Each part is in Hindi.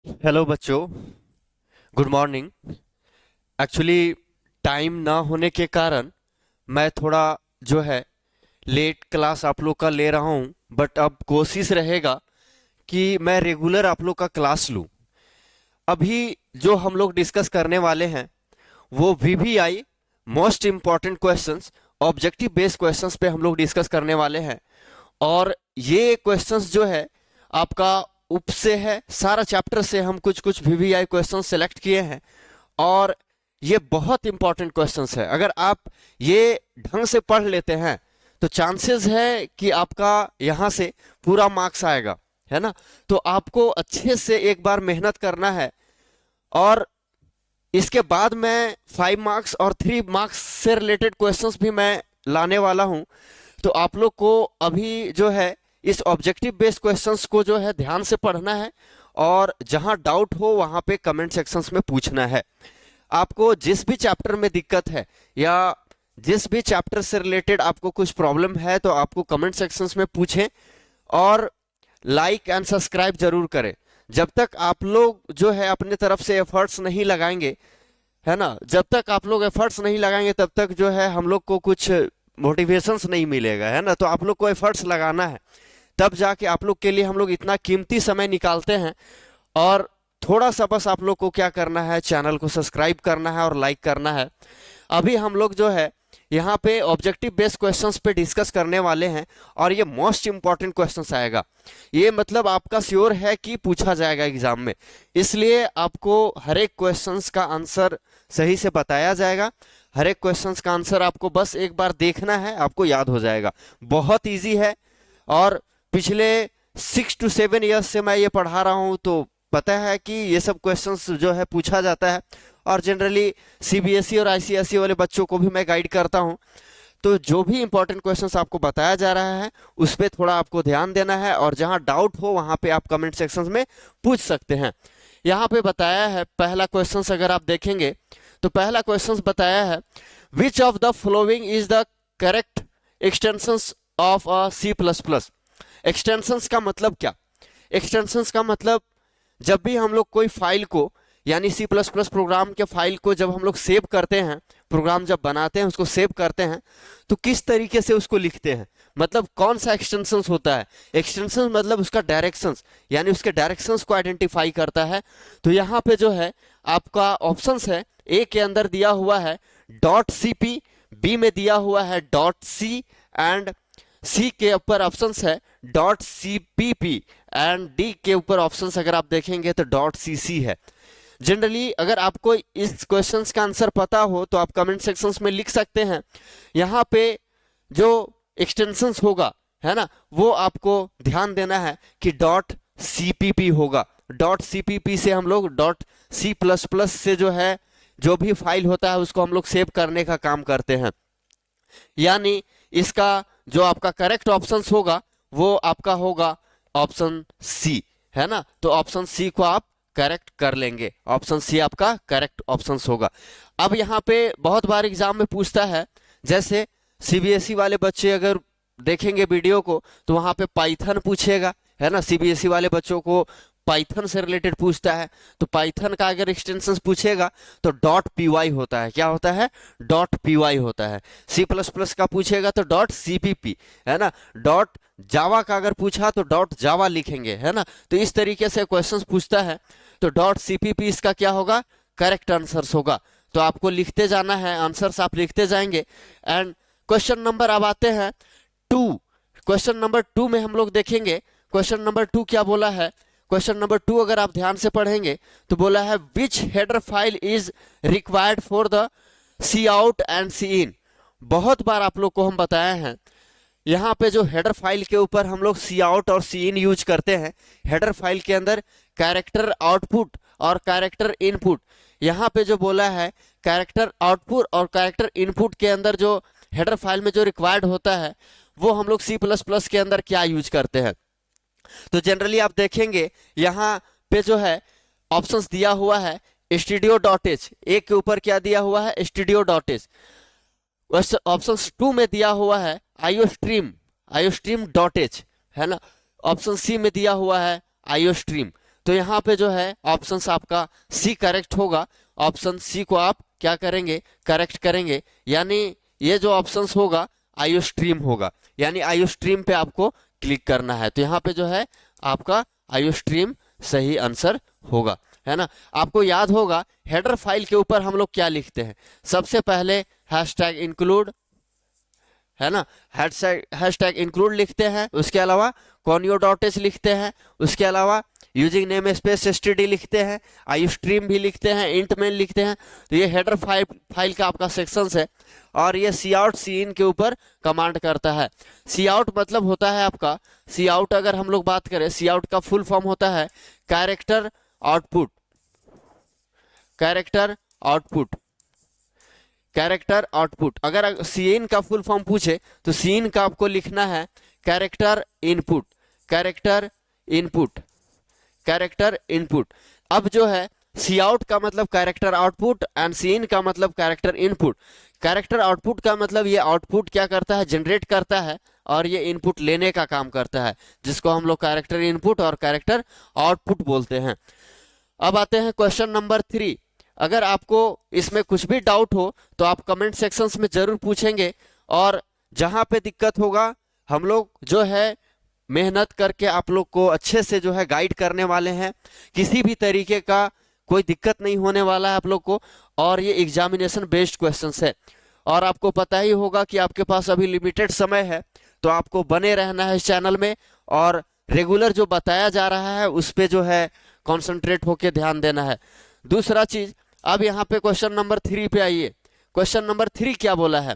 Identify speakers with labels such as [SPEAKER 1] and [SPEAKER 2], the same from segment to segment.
[SPEAKER 1] हेलो बच्चों, गुड मॉर्निंग। एक्चुअली टाइम ना होने के कारण मैं थोड़ा जो है लेट क्लास आप लोग का ले रहा हूँ, बट अब कोशिश रहेगा कि मैं रेगुलर आप लोग का क्लास लूँ। अभी जो हम लोग डिस्कस करने वाले हैं वो VVI most important questions, objective based questions पे हम लोग डिस्कस करने वाले हैं। और ये क्वेश्चंस जो है आपका उप से है, सारा चैप्टर से हम कुछ कुछ वीवीआई क्वेश्चंस सेलेक्ट किए हैं। और ये बहुत इंपॉर्टेंट क्वेश्चंस है। अगर आप ये ढंग से पढ़ लेते हैं तो चांसेस है कि आपका यहां से पूरा मार्क्स आएगा, है ना। तो आपको अच्छे से एक बार मेहनत करना है। और इसके बाद मैं 5 मार्क्स और 3 मार्क्स से रिलेटेड क्वेश्चंस भी मैं लाने वाला हूं। तो आप लोग को अभी जो है इस ऑब्जेक्टिव बेस्ड क्वेश्चंस को जो है ध्यान से पढ़ना है, और जहां डाउट हो वहां पे कमेंट सेक्शंस में पूछना है। आपको जिस भी चैप्टर में दिक्कत है या जिस भी चैप्टर से रिलेटेड आपको कुछ प्रॉब्लम है तो आपको कमेंट सेक्शंस में पूछें। और लाइक एंड सब्सक्राइब जरूर करें। जब तक आप लोग जो है अपने तरफ से एफर्ट्स नहीं लगाएंगे, है ना, जब तक आप लोग एफर्ट्स नहीं लगाएंगे तब तक जो है हम लोग को कुछ मोटिवेशंस नहीं मिलेगा, है ना। तो आप लोग को एफर्ट्स लगाना है, तब जाके आप लोग के लिए हम लोग इतना कीमती समय निकालते हैं। और थोड़ा सा बस आप लोग को क्या करना है, चैनल को सब्सक्राइब करना है और लाइक करना है। अभी हम लोग जो है यहाँ पे ऑब्जेक्टिव बेस्ड क्वेश्चंस पे डिस्कस करने वाले हैं, और ये मोस्ट इंपॉर्टेंट क्वेश्चंस आएगा। ये मतलब आपका श्योर है कि पूछा जाएगा एग्जाम में, इसलिए आपको हर एक क्वेश्चंस का आंसर सही से बताया जाएगा। हर एक क्वेश्चंस का आंसर आपको बस एक बार देखना है, आपको याद हो जाएगा। बहुत ईजी है। और पिछले 6 to 7 ईयर्स से मैं ये पढ़ा रहा हूँ, तो पता है कि ये सब क्वेश्चंस जो है पूछा जाता है। और जनरली सीबीएसई और आईसीएसई वाले बच्चों को भी मैं गाइड करता हूँ। तो जो भी इंपॉर्टेंट क्वेश्चंस आपको बताया जा रहा है उस पर थोड़ा आपको ध्यान देना है, और जहां डाउट हो वहां पे आप कमेंट सेक्शंस में पूछ सकते हैं। यहाँ पे बताया है पहला क्वेश्चन, अगर आप देखेंगे तो पहला क्वेश्चन बताया है, which of the following is the correct extensions of a C plus plus. Extensions का मतलब क्या? एक्सटेंशंस का मतलब जब भी हम लोग कोई फाइल को, यानी सी प्लस प्लस प्रोग्राम के फाइल को जब हम लोग सेव करते हैं, प्रोग्राम जब बनाते हैं उसको सेव करते हैं, तो किस तरीके से उसको लिखते हैं, मतलब कौन सा एक्सटेंशन होता है। एक्सटेंशन मतलब उसका डायरेक्शंस, यानी उसके डायरेक्शंस को आइडेंटिफाई करता है। तो यहाँ पे जो है आपका ऑप्शंस है, ए के अंदर दिया हुआ है डॉट सीपी, बी में दिया हुआ है डॉट सी, एंड सी के ऊपर ऑप्शंस है डॉट सीपीपी, एंड डी के ऊपर ऑप्शंस अगर आप देखेंगे तो डॉट सीसी है। जनरली अगर आपको इस क्वेश्चंस का आंसर पता हो तो आप कमेंट सेक्शंस में लिख सकते हैं। यहाँ पे जो एक्सटेंशंस होगा, है ना, वो आपको ध्यान देना है कि डॉट सीपीपी होगा। डॉट सीपीपी से हम लोग डॉट सी प्लस प्लस से जो है जो भी फाइल होता है उसको हम लोग सेव करने का काम करते हैं। यानी इसका जो आपका करेक्ट ऑप्शन होगा वो आपका होगा ऑप्शन सी, है ना। तो ऑप्शन सी को आप करेक्ट कर लेंगे, ऑप्शन सी आपका करेक्ट ऑप्शन होगा। अब यहाँ पे बहुत बार एग्जाम में पूछता है, जैसे सीबीएसई वाले बच्चे अगर देखेंगे वीडियो को तो वहां पे पाइथन पूछेगा, है ना। सीबीएसई वाले बच्चों को पाइथन से रिलेटेड पूछता है, तो पाइथन का अगर एक्सटेंशन पूछेगा तो डॉट पीवाई होता है। क्या होता है? डॉट पीवाई होता है। सी प्लस प्लस का पूछेगा तो डॉट सीपीपी, है ना। डॉट जावा का अगर पूछा तो डॉट जावा लिखेंगे, है ना। तो इस तरीके से क्वेश्चंस पूछता है, तो डॉट सीपीपी इसका क्या होगा? करेक्ट आंसर होगा। तो आपको लिखते जाना है, आंसर्स आप लिखते जाएंगे। एंड क्वेश्चन नंबर अब आते हैं 2। क्वेश्चन नंबर 2 में हम लोग देखेंगे क्वेश्चन नंबर 2 क्या बोला है। क्वेश्चन नंबर 2 अगर आप ध्यान से पढ़ेंगे तो बोला है, which header file is required for the C out and C in. बहुत बार आप लोग को हम बताए हैं, यहाँ पे जो हेडर फाइल के ऊपर हम लोग सी आउट और सी इन यूज करते हैं। हेडर फाइल के अंदर कैरेक्टर आउटपुट और कैरेक्टर इनपुट, यहाँ पे जो बोला है कैरेक्टर आउटपुट और कैरेक्टर इनपुट के अंदर जो हेडर फाइल में जो रिक्वायर्ड होता है वो हम लोग सी प्लस प्लस के अंदर क्या यूज करते हैं। तो जनरली आप देखेंगे यहाँ पे जो है ऑप्शंस दिया हुआ है स्टूडियो डॉट एच, एक के ऊपर क्या दिया हुआ है? Studio dot H. ऑप्शन 2 में दिया हुआ है आईओ स्ट्रीम डॉट एच, है ना। ऑप्शन सी में दिया हुआ है आईओ स्ट्रीम। तो यहाँ पे जो है ऑप्शन आपका सी करेक्ट होगा। ऑप्शन सी को आप क्या करेंगे, करेक्ट करेंगे, यानी ये जो ऑप्शन होगा आईओ स्ट्रीम होगा, यानी आईओ स्ट्रीम पे आपको क्लिक करना है। तो यहाँ पे जो है आपका आईओ स्ट्रीम सही आंसर होगा, है ना। आपको याद होगा हेडर फाइल के ऊपर हम लोग क्या लिखते हैं, सबसे पहले हैशटैग इंक्लूड, है ना, हैशटैग इंक्लूड लिखते हैं, उसके अलावा conio.h लिखते हैं, उसके अलावा यूजिंग नेम स्पेस std लिखते हैं, आई स्ट्रीम भी लिखते हैं, इंट मेन लिखते हैं। तो ये हेडर फाइल का आपका सेक्शंस है, और ये सी आउट सी इन के ऊपर कमांड करता है। सी आउट मतलब होता है आपका, सी आउट अगर हम लोग बात करें, सी आउट का फुल फॉर्म होता है character output, character output, character output. अगर सीन का फुल फॉर्म पूछे तो सीन का आपको लिखना है character input, character input, character input. अब जो है सी आउट का मतलब कैरेक्टर आउटपुट एंड सीन का मतलब कैरेक्टर इनपुट। कैरेक्टर आउटपुट का मतलब ये आउटपुट क्या करता है, जनरेट करता है, और ये इनपुट लेने का काम करता है, जिसको हम लोग कैरेक्टर इनपुट और कैरेक्टर आउटपुट बोलते हैं। अब आते हैं क्वेश्चन नंबर 3। अगर आपको इसमें कुछ भी डाउट हो तो आप कमेंट सेक्शंस में जरूर पूछेंगे, और जहां पे दिक्कत होगा हम लोग जो है मेहनत करके आप लोग को अच्छे से जो है गाइड करने वाले हैं। किसी भी तरीके का कोई दिक्कत नहीं होने वाला है आप लोग को, और ये एग्जामिनेशन बेस्ड क्वेश्चंस है। और आपको पता ही होगा कि आपके पास अभी लिमिटेड समय है, तो आपको बने रहना है इस चैनल में, और रेगुलर जो बताया जा रहा है उस पर जो है कॉन्सेंट्रेट होकर ध्यान देना है। दूसरा चीज, अब यहाँ पे क्वेश्चन नंबर 3 पे आइए। क्वेश्चन नंबर 3 क्या बोला है,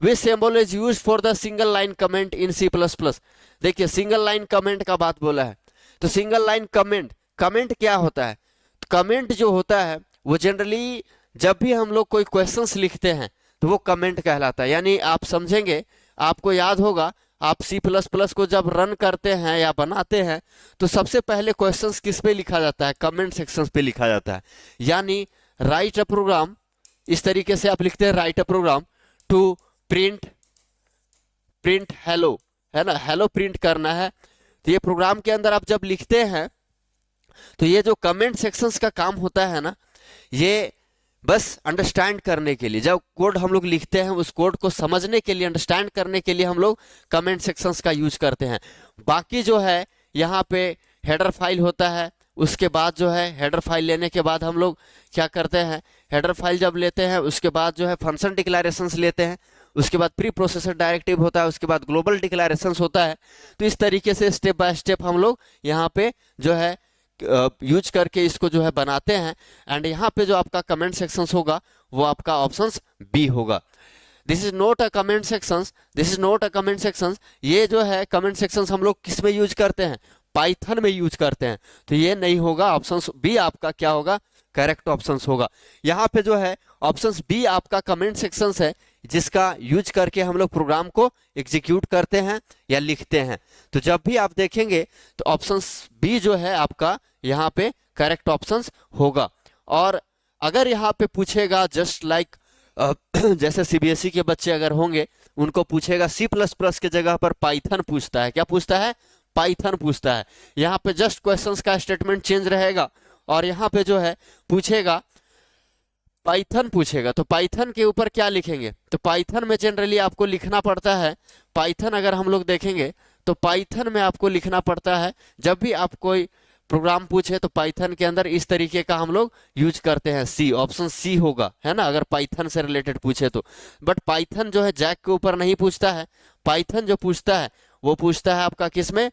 [SPEAKER 1] विच symbol is used for the single line comment in C++। देखिए सिंगल लाइन कमेंट का बात बोला है, तो सिंगल लाइन कमेंट, कमेंट क्या होता है, कमेंट जो होता है वो जनरली जब भी हम लोग कोई क्वेश्चंस लिखते हैं तो वो कमेंट कहलाता है। यानी आप समझेंगे, आपको याद होगा आप C++ को जब रन करते हैं या बनाते हैं तो सबसे पहले क्वेश्चंस किस पे लिखा जाता है, कमेंट सेक्शंस पे लिखा जाता है। यानी राइट अ प्रोग्राम, इस तरीके से आप लिखते हैं write a program to print, print hello, है ना, हेलो प्रिंट करना है। तो ये प्रोग्राम के अंदर आप जब लिखते हैं तो ये जो कमेंट सेक्शंस का काम होता है ना, ये बस अंडरस्टैंड करने के लिए, जब कोड हम लोग लिखते हैं उस कोड को समझने के लिए, अंडरस्टैंड करने के लिए हम लोग कमेंट सेक्शंस का यूज करते हैं। बाकी जो है यहाँ पे हेडर फाइल होता है, उसके बाद जो है हेडर फाइल लेने के बाद हम लोग क्या करते हैं, हेडर फाइल जब लेते हैं उसके बाद जो है फंक्शन डिक्लेरेशंस लेते हैं, उसके बाद प्री प्रोसेसर डायरेक्टिव होता है, उसके बाद ग्लोबल डिक्लेरेशंस होता है। तो इस तरीके से स्टेप बाय स्टेप हम लोग यहाँ पे जो है यूज करके इसको जो है बनाते हैं। एंड यहाँ पे जो आपका कमेंट सेक्शंस होगा वो आपका ऑप्शंस बी होगा। This is not a comment sections, this is not a comment sections. ये जो है कमेंट सेक्शंस हम लोग किस में यूज करते हैं, पाइथन में यूज करते हैं, तो ये नहीं होगा, ऑप्शंस बी आपका क्या होगा, करेक्ट ऑप्शंस होगा। यहाँ पे जो है ऑप्शंस बी आपका कमेंट सेक्शंस है, जिसका यूज करके हम लोग प्रोग्राम को एग्जीक्यूट करते हैं या लिखते हैं। तो जब भी आप देखेंगे तो ऑप्शंस बी जो है आपका यहाँ पे करेक्ट ऑप्शंस होगा। और अगर यहाँ पे पूछेगा जस्ट लाइक जैसे सीबीएसई के बच्चे अगर होंगे उनको पूछेगा C++ के जगह पर पाइथन पूछता है, क्या पूछता है, पाइथन पूछता है। यहाँ पे जस्ट क्वेश्चंस का स्टेटमेंट चेंज रहेगा, और यहाँ पे जो है पूछेगा पाइथन पूछेगा, तो पाइथन के ऊपर क्या लिखेंगे, तो पाइथन में जनरली आपको लिखना पड़ता है, पाइथन अगर हम लोग देखेंगे तो पाइथन में आपको लिखना पड़ता है, जब भी आप कोई प्रोग्राम पूछे तो पाइथन के अंदर इस तरीके का हम लोग यूज करते हैं, सी, ऑप्शन सी होगा, है ना, अगर पाइथन से रिलेटेड पूछे तो। बट पाइथन जो है जैक के ऊपर नहीं पूछता है, पाइथन जो पूछता है वो पूछता है आपका किसमें,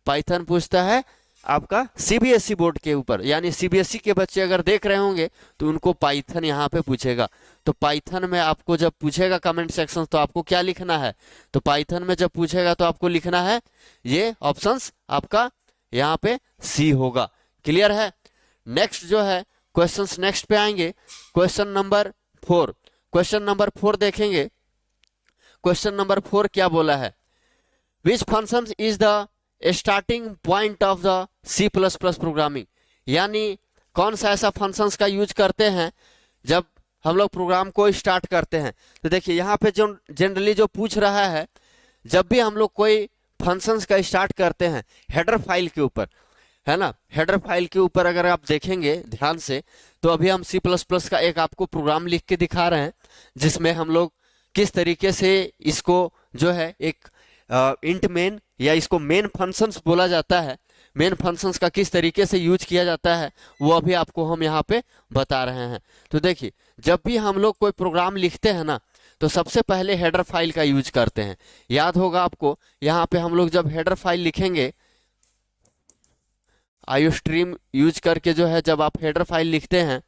[SPEAKER 1] पाइथन पूछता है आपका सीबीएसई बोर्ड के ऊपर। यानी सीबीएसई के बच्चे अगर देख रहे होंगे तो उनको पाइथन यहाँ पे पूछेगा। तो पाइथन में आपको जब पूछेगा कमेंट सेक्शन तो आपको क्या लिखना है, तो पाइथन में जब पूछेगा तो आपको लिखना है ये ऑप्शंस आपका यहाँ पे सी होगा। क्लियर है। नेक्स्ट जो है क्वेश्चंस नेक्स्ट पे आएंगे, क्वेश्चन नंबर 4। क्वेश्चन नंबर 4 देखेंगे, क्वेश्चन नंबर 4 क्या बोला है, which function is the starting point of the C++ programming. यानी कौन सा ऐसा फंक्शंस का यूज करते हैं जब हम लोग प्रोग्राम को स्टार्ट करते हैं। तो देखिए यहाँ पे जो जनरली जो पूछ रहा है, जब भी हम लोग कोई फंक्शंस का स्टार्ट करते हैं हेडर फाइल के ऊपर, है ना। हेडर फाइल के ऊपर अगर आप देखेंगे ध्यान से, तो अभी हम सी प्लस प्लस का एक आपको प्रोग्राम लिख के दिखा रहे हैं, जिसमें हम लोग किस तरीके से इसको जो है एक इंट मेन, या इसको मेन फंक्शंस बोला जाता है, मेन फंक्शंस का किस तरीके से यूज किया जाता है वो अभी आपको हम यहाँ पे बता रहे हैं। तो देखिए, जब भी हम लोग कोई प्रोग्राम लिखते हैं ना, तो सबसे पहले हेडर फाइल का यूज करते हैं। याद होगा आपको, यहाँ पे हम लोग जब हेडर फाइल लिखेंगे, आईओस्ट्रीम यूज करके जो है, जब आप हेडर फाइल लिखते हैं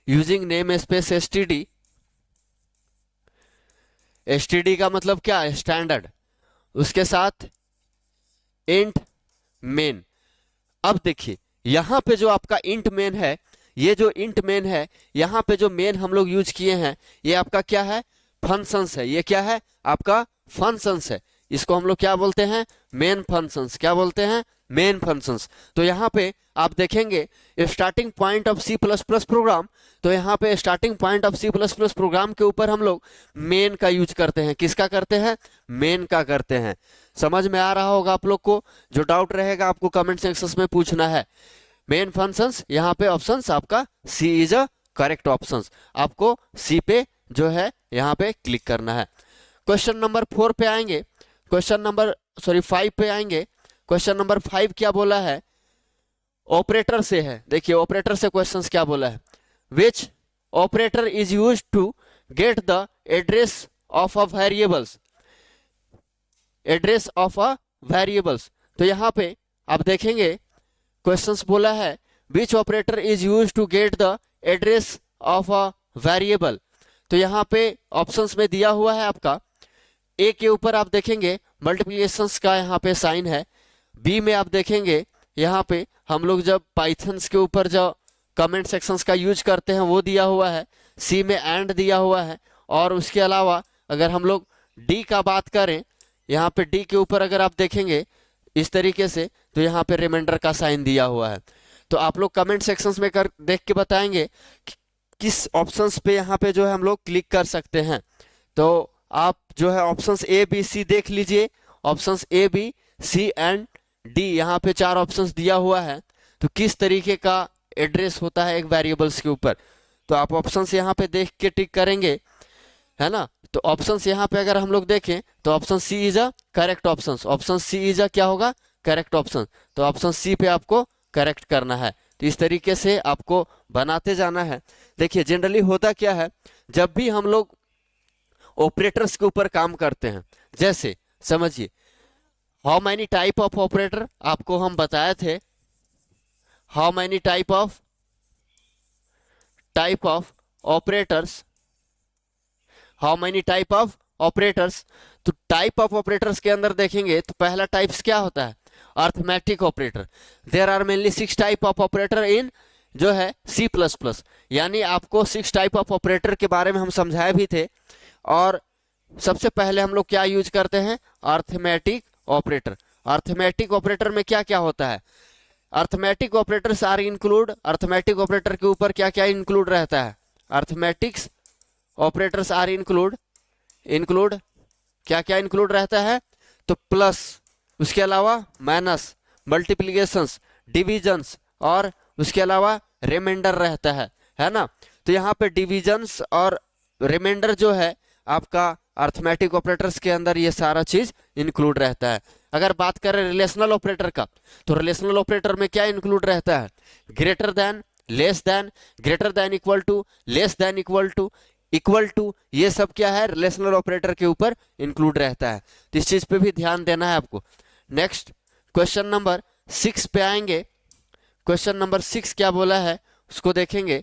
[SPEAKER 1] using name space STD, STD का मतलब क्या है, स्टैंडर्ड, उसके साथ इंट मेन। अब देखिए यहां पे जो आपका इंट मेन है, ये जो इंट मेन है, यहां पे जो मेन हम लोग यूज किए हैं, ये आपका क्या है, फंक्शंस है। ये क्या है, आपका फंक्शंस है। इसको हम लोग क्या बोलते हैं, मेन फंक्शंस। क्या बोलते हैं, मेन फंक्शंस। तो यहाँ पे आप देखेंगे starting point of C plus plus program, तो यहाँ पे starting point of C plus plus program के ऊपर हम लोग मेन का यूज करते हैं। किसका करते हैं, मेन का करते हैं। समझ में आ रहा होगा आप लोग को। जो डाउट रहेगा आपको कमेंट सेक्शन में पूछना है। मेन फंक्शंस, यहाँ पे ऑप्शंस आपका सी इज अ करेक्ट ऑप्शंस। आपको सी पे जो है यहाँ पे क्लिक करना है। क्वेश्चन नंबर 4 पे आएंगे, क्वेश्चन नंबर 5 पे आएंगे। क्वेश्चन नंबर 5 क्या बोला है, ऑपरेटर से है। देखिए ऑपरेटर से क्वेश्चंस क्या बोला है, which operator is use to get the address of a variables, address of a variables. तो यहाँ पे आप देखेंगे क्वेश्चंस बोला है, which operator is use to get the address of a variable. तो यहाँ पे ऑप्शंस में दिया हुआ है आपका, ए के ऊपर आप देखेंगे मल्टीप्लिकेशंस का यहाँ पे साइन है। बी में आप देखेंगे यहाँ पे हम लोग जब पाइथन्स के ऊपर जो कमेंट सेक्शंस का यूज करते हैं वो दिया हुआ है। सी में एंड दिया हुआ है। और उसके अलावा अगर हम लोग डी का बात करें, यहाँ पे डी के ऊपर अगर आप देखेंगे इस तरीके से, तो यहाँ पे रिमाइंडर का साइन दिया हुआ है। तो आप लोग कमेंट सेक्शंस में कर देख के बताएंगे कि किस ऑप्शंस पे यहाँ पे जो है हम लोग क्लिक कर सकते हैं। तो आप जो है ऑप्शंस ए बी सी देख लीजिए। Options A B C and D, यहाँ पे 4 ऑप्शंस दिया हुआ है। तो किस तरीके का एड्रेस होता है एक वेरिएबल्स के ऊपर, तो आप ऑप्शंस यहाँ पे देख के टिक करेंगे, है ना। तो ऑप्शंस यहाँ पे अगर हम लोग देखें तो option C is a correct option. Option C is a क्या होगा, करेक्ट ऑप्शन। तो ऑप्शन सी पे आपको करेक्ट करना है। तो इस तरीके से आपको बनाते जाना है। देखिए जनरली होता क्या है, जब भी हम लोग ऑपरेटर्स के ऊपर काम करते हैं, जैसे समझिए how many type of operator आपको हम बताए थे, how many type of operators, how many type of operators. तो टाइप ऑफ ऑपरेटर्स के अंदर देखेंगे तो पहला टाइप्स क्या होता है, arithmetic operator. There are mainly 6 type of operator in जो है सी प्लस प्लस। यानी आपको 6 टाइप ऑफ ऑपरेटर के बारे में हम समझाए भी थे। और सबसे पहले हम लोग क्या यूज करते हैं, अर्थमेटिक ऑपरेटर। अर्थमेटिक ऑपरेटर में क्या क्या होता है, arithmetic operators are include, arithmetic operator के ऊपर क्या क्या इंक्लूड रहता है, अर्थमेटिक्स ऑपरेटर्स आर इंक्लूड क्या क्या इंक्लूड रहता है, तो प्लस, उसके अलावा माइनस, मल्टीप्लिकेशंस, डिविजन्स, और उसके अलावा रिमाइंडर रहता है ना। तो यहाँ पे डिविजन्स और रिमाइंडर जो है आपका अर्थमेटिक ऑपरेटर्स के अंदर ये सारा चीज इंक्लूड रहता है। अगर बात करें रिलेशनल ऑपरेटर का, तो रिलेशनल ऑपरेटर में क्या इंक्लूड रहता है, greater than, less than, greater than equal to, less than equal to, ये सब क्या है, रिलेशनल ऑपरेटर के ऊपर इंक्लूड रहता है। तो इस चीज पे भी ध्यान देना है आपको। नेक्स्ट क्वेश्चन नंबर 6 पे आएंगे। क्वेश्चन नंबर 6 क्या बोला है उसको देखेंगे।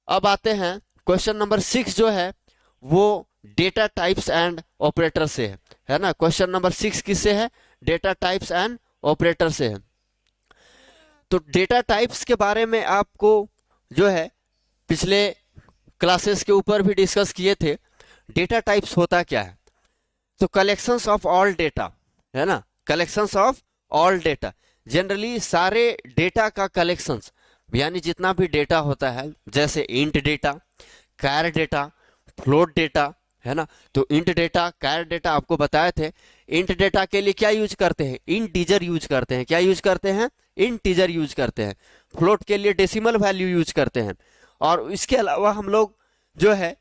[SPEAKER 1] अब आते हैं क्वेश्चन नंबर 6 जो है वो डेटा टाइप्स एंड ऑपरेटर से है ना। क्वेश्चन नंबर 6 किससे है, डेटा टाइप्स एंड ऑपरेटर से है। तो डेटा टाइप्स के बारे में आपको जो है पिछले क्लासेस के ऊपर भी डिस्कस किए थे। डेटा टाइप्स होता क्या है, तो कलेक्शंस ऑफ ऑल डेटा, है ना, collections of all data. Generally सारे डेटा का कलेक्शंस, यानी जितना भी डेटा होता है, जैसे int data, char data, float data, है ना। तो इंट डेटा, कैर डेटा आपको बताए थे। इंट डेटा के लिए क्या यूज करते हैं, इंटीजर यूज करते हैं। क्या यूज करते हैं, इंटीजर यूज करते हैं। फ्लोट के लिए डेसिमल वैल्यू यूज करते हैं। और इसके अलावा हम लोग जो है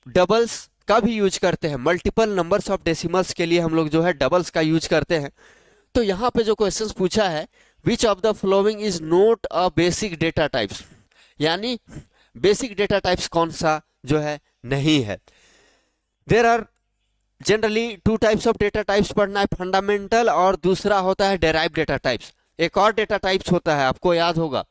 [SPEAKER 1] डबल्स का भी यूज करते हैं। मल्टीपल नंबर्स ऑफ डेसिमल्स के लिए हम लोग जो है डबल्स का यूज करते हैं। तो यहाँ पे जो क्वेश्चन पूछा है, which of the following is not a basic data types, यानी बेसिक डेटा टाइप्स कौन सा जो है नहीं है। There are generally two types of data types पढ़ना है, फंडामेंटल और दूसरा होता है डेराइव डेटा टाइप्स। एक और डेटा टाइप्स होता है, आपको याद होगा,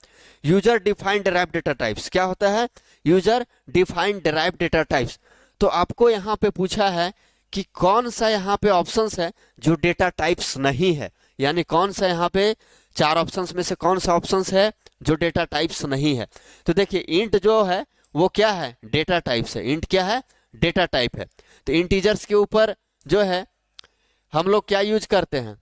[SPEAKER 1] user defined derive data types. क्या होता है, user defined derive data types. तो आपको यहाँ पे पूछा है कि कौन सा यहाँ पे ऑप्शंस है जो डेटा टाइप्स नहीं है, यानी कौन सा यहाँ पे चार ऑप्शंस में से कौन सा ऑप्शंस है जो डेटा टाइप्स नहीं है। तो देखिए इंट जो है वो क्या है, डेटा टाइप्स है। इंट क्या है, डेटा टाइप है। तो इंटीजर्स के ऊपर जो है हम लोग क्या यूज करते हैं,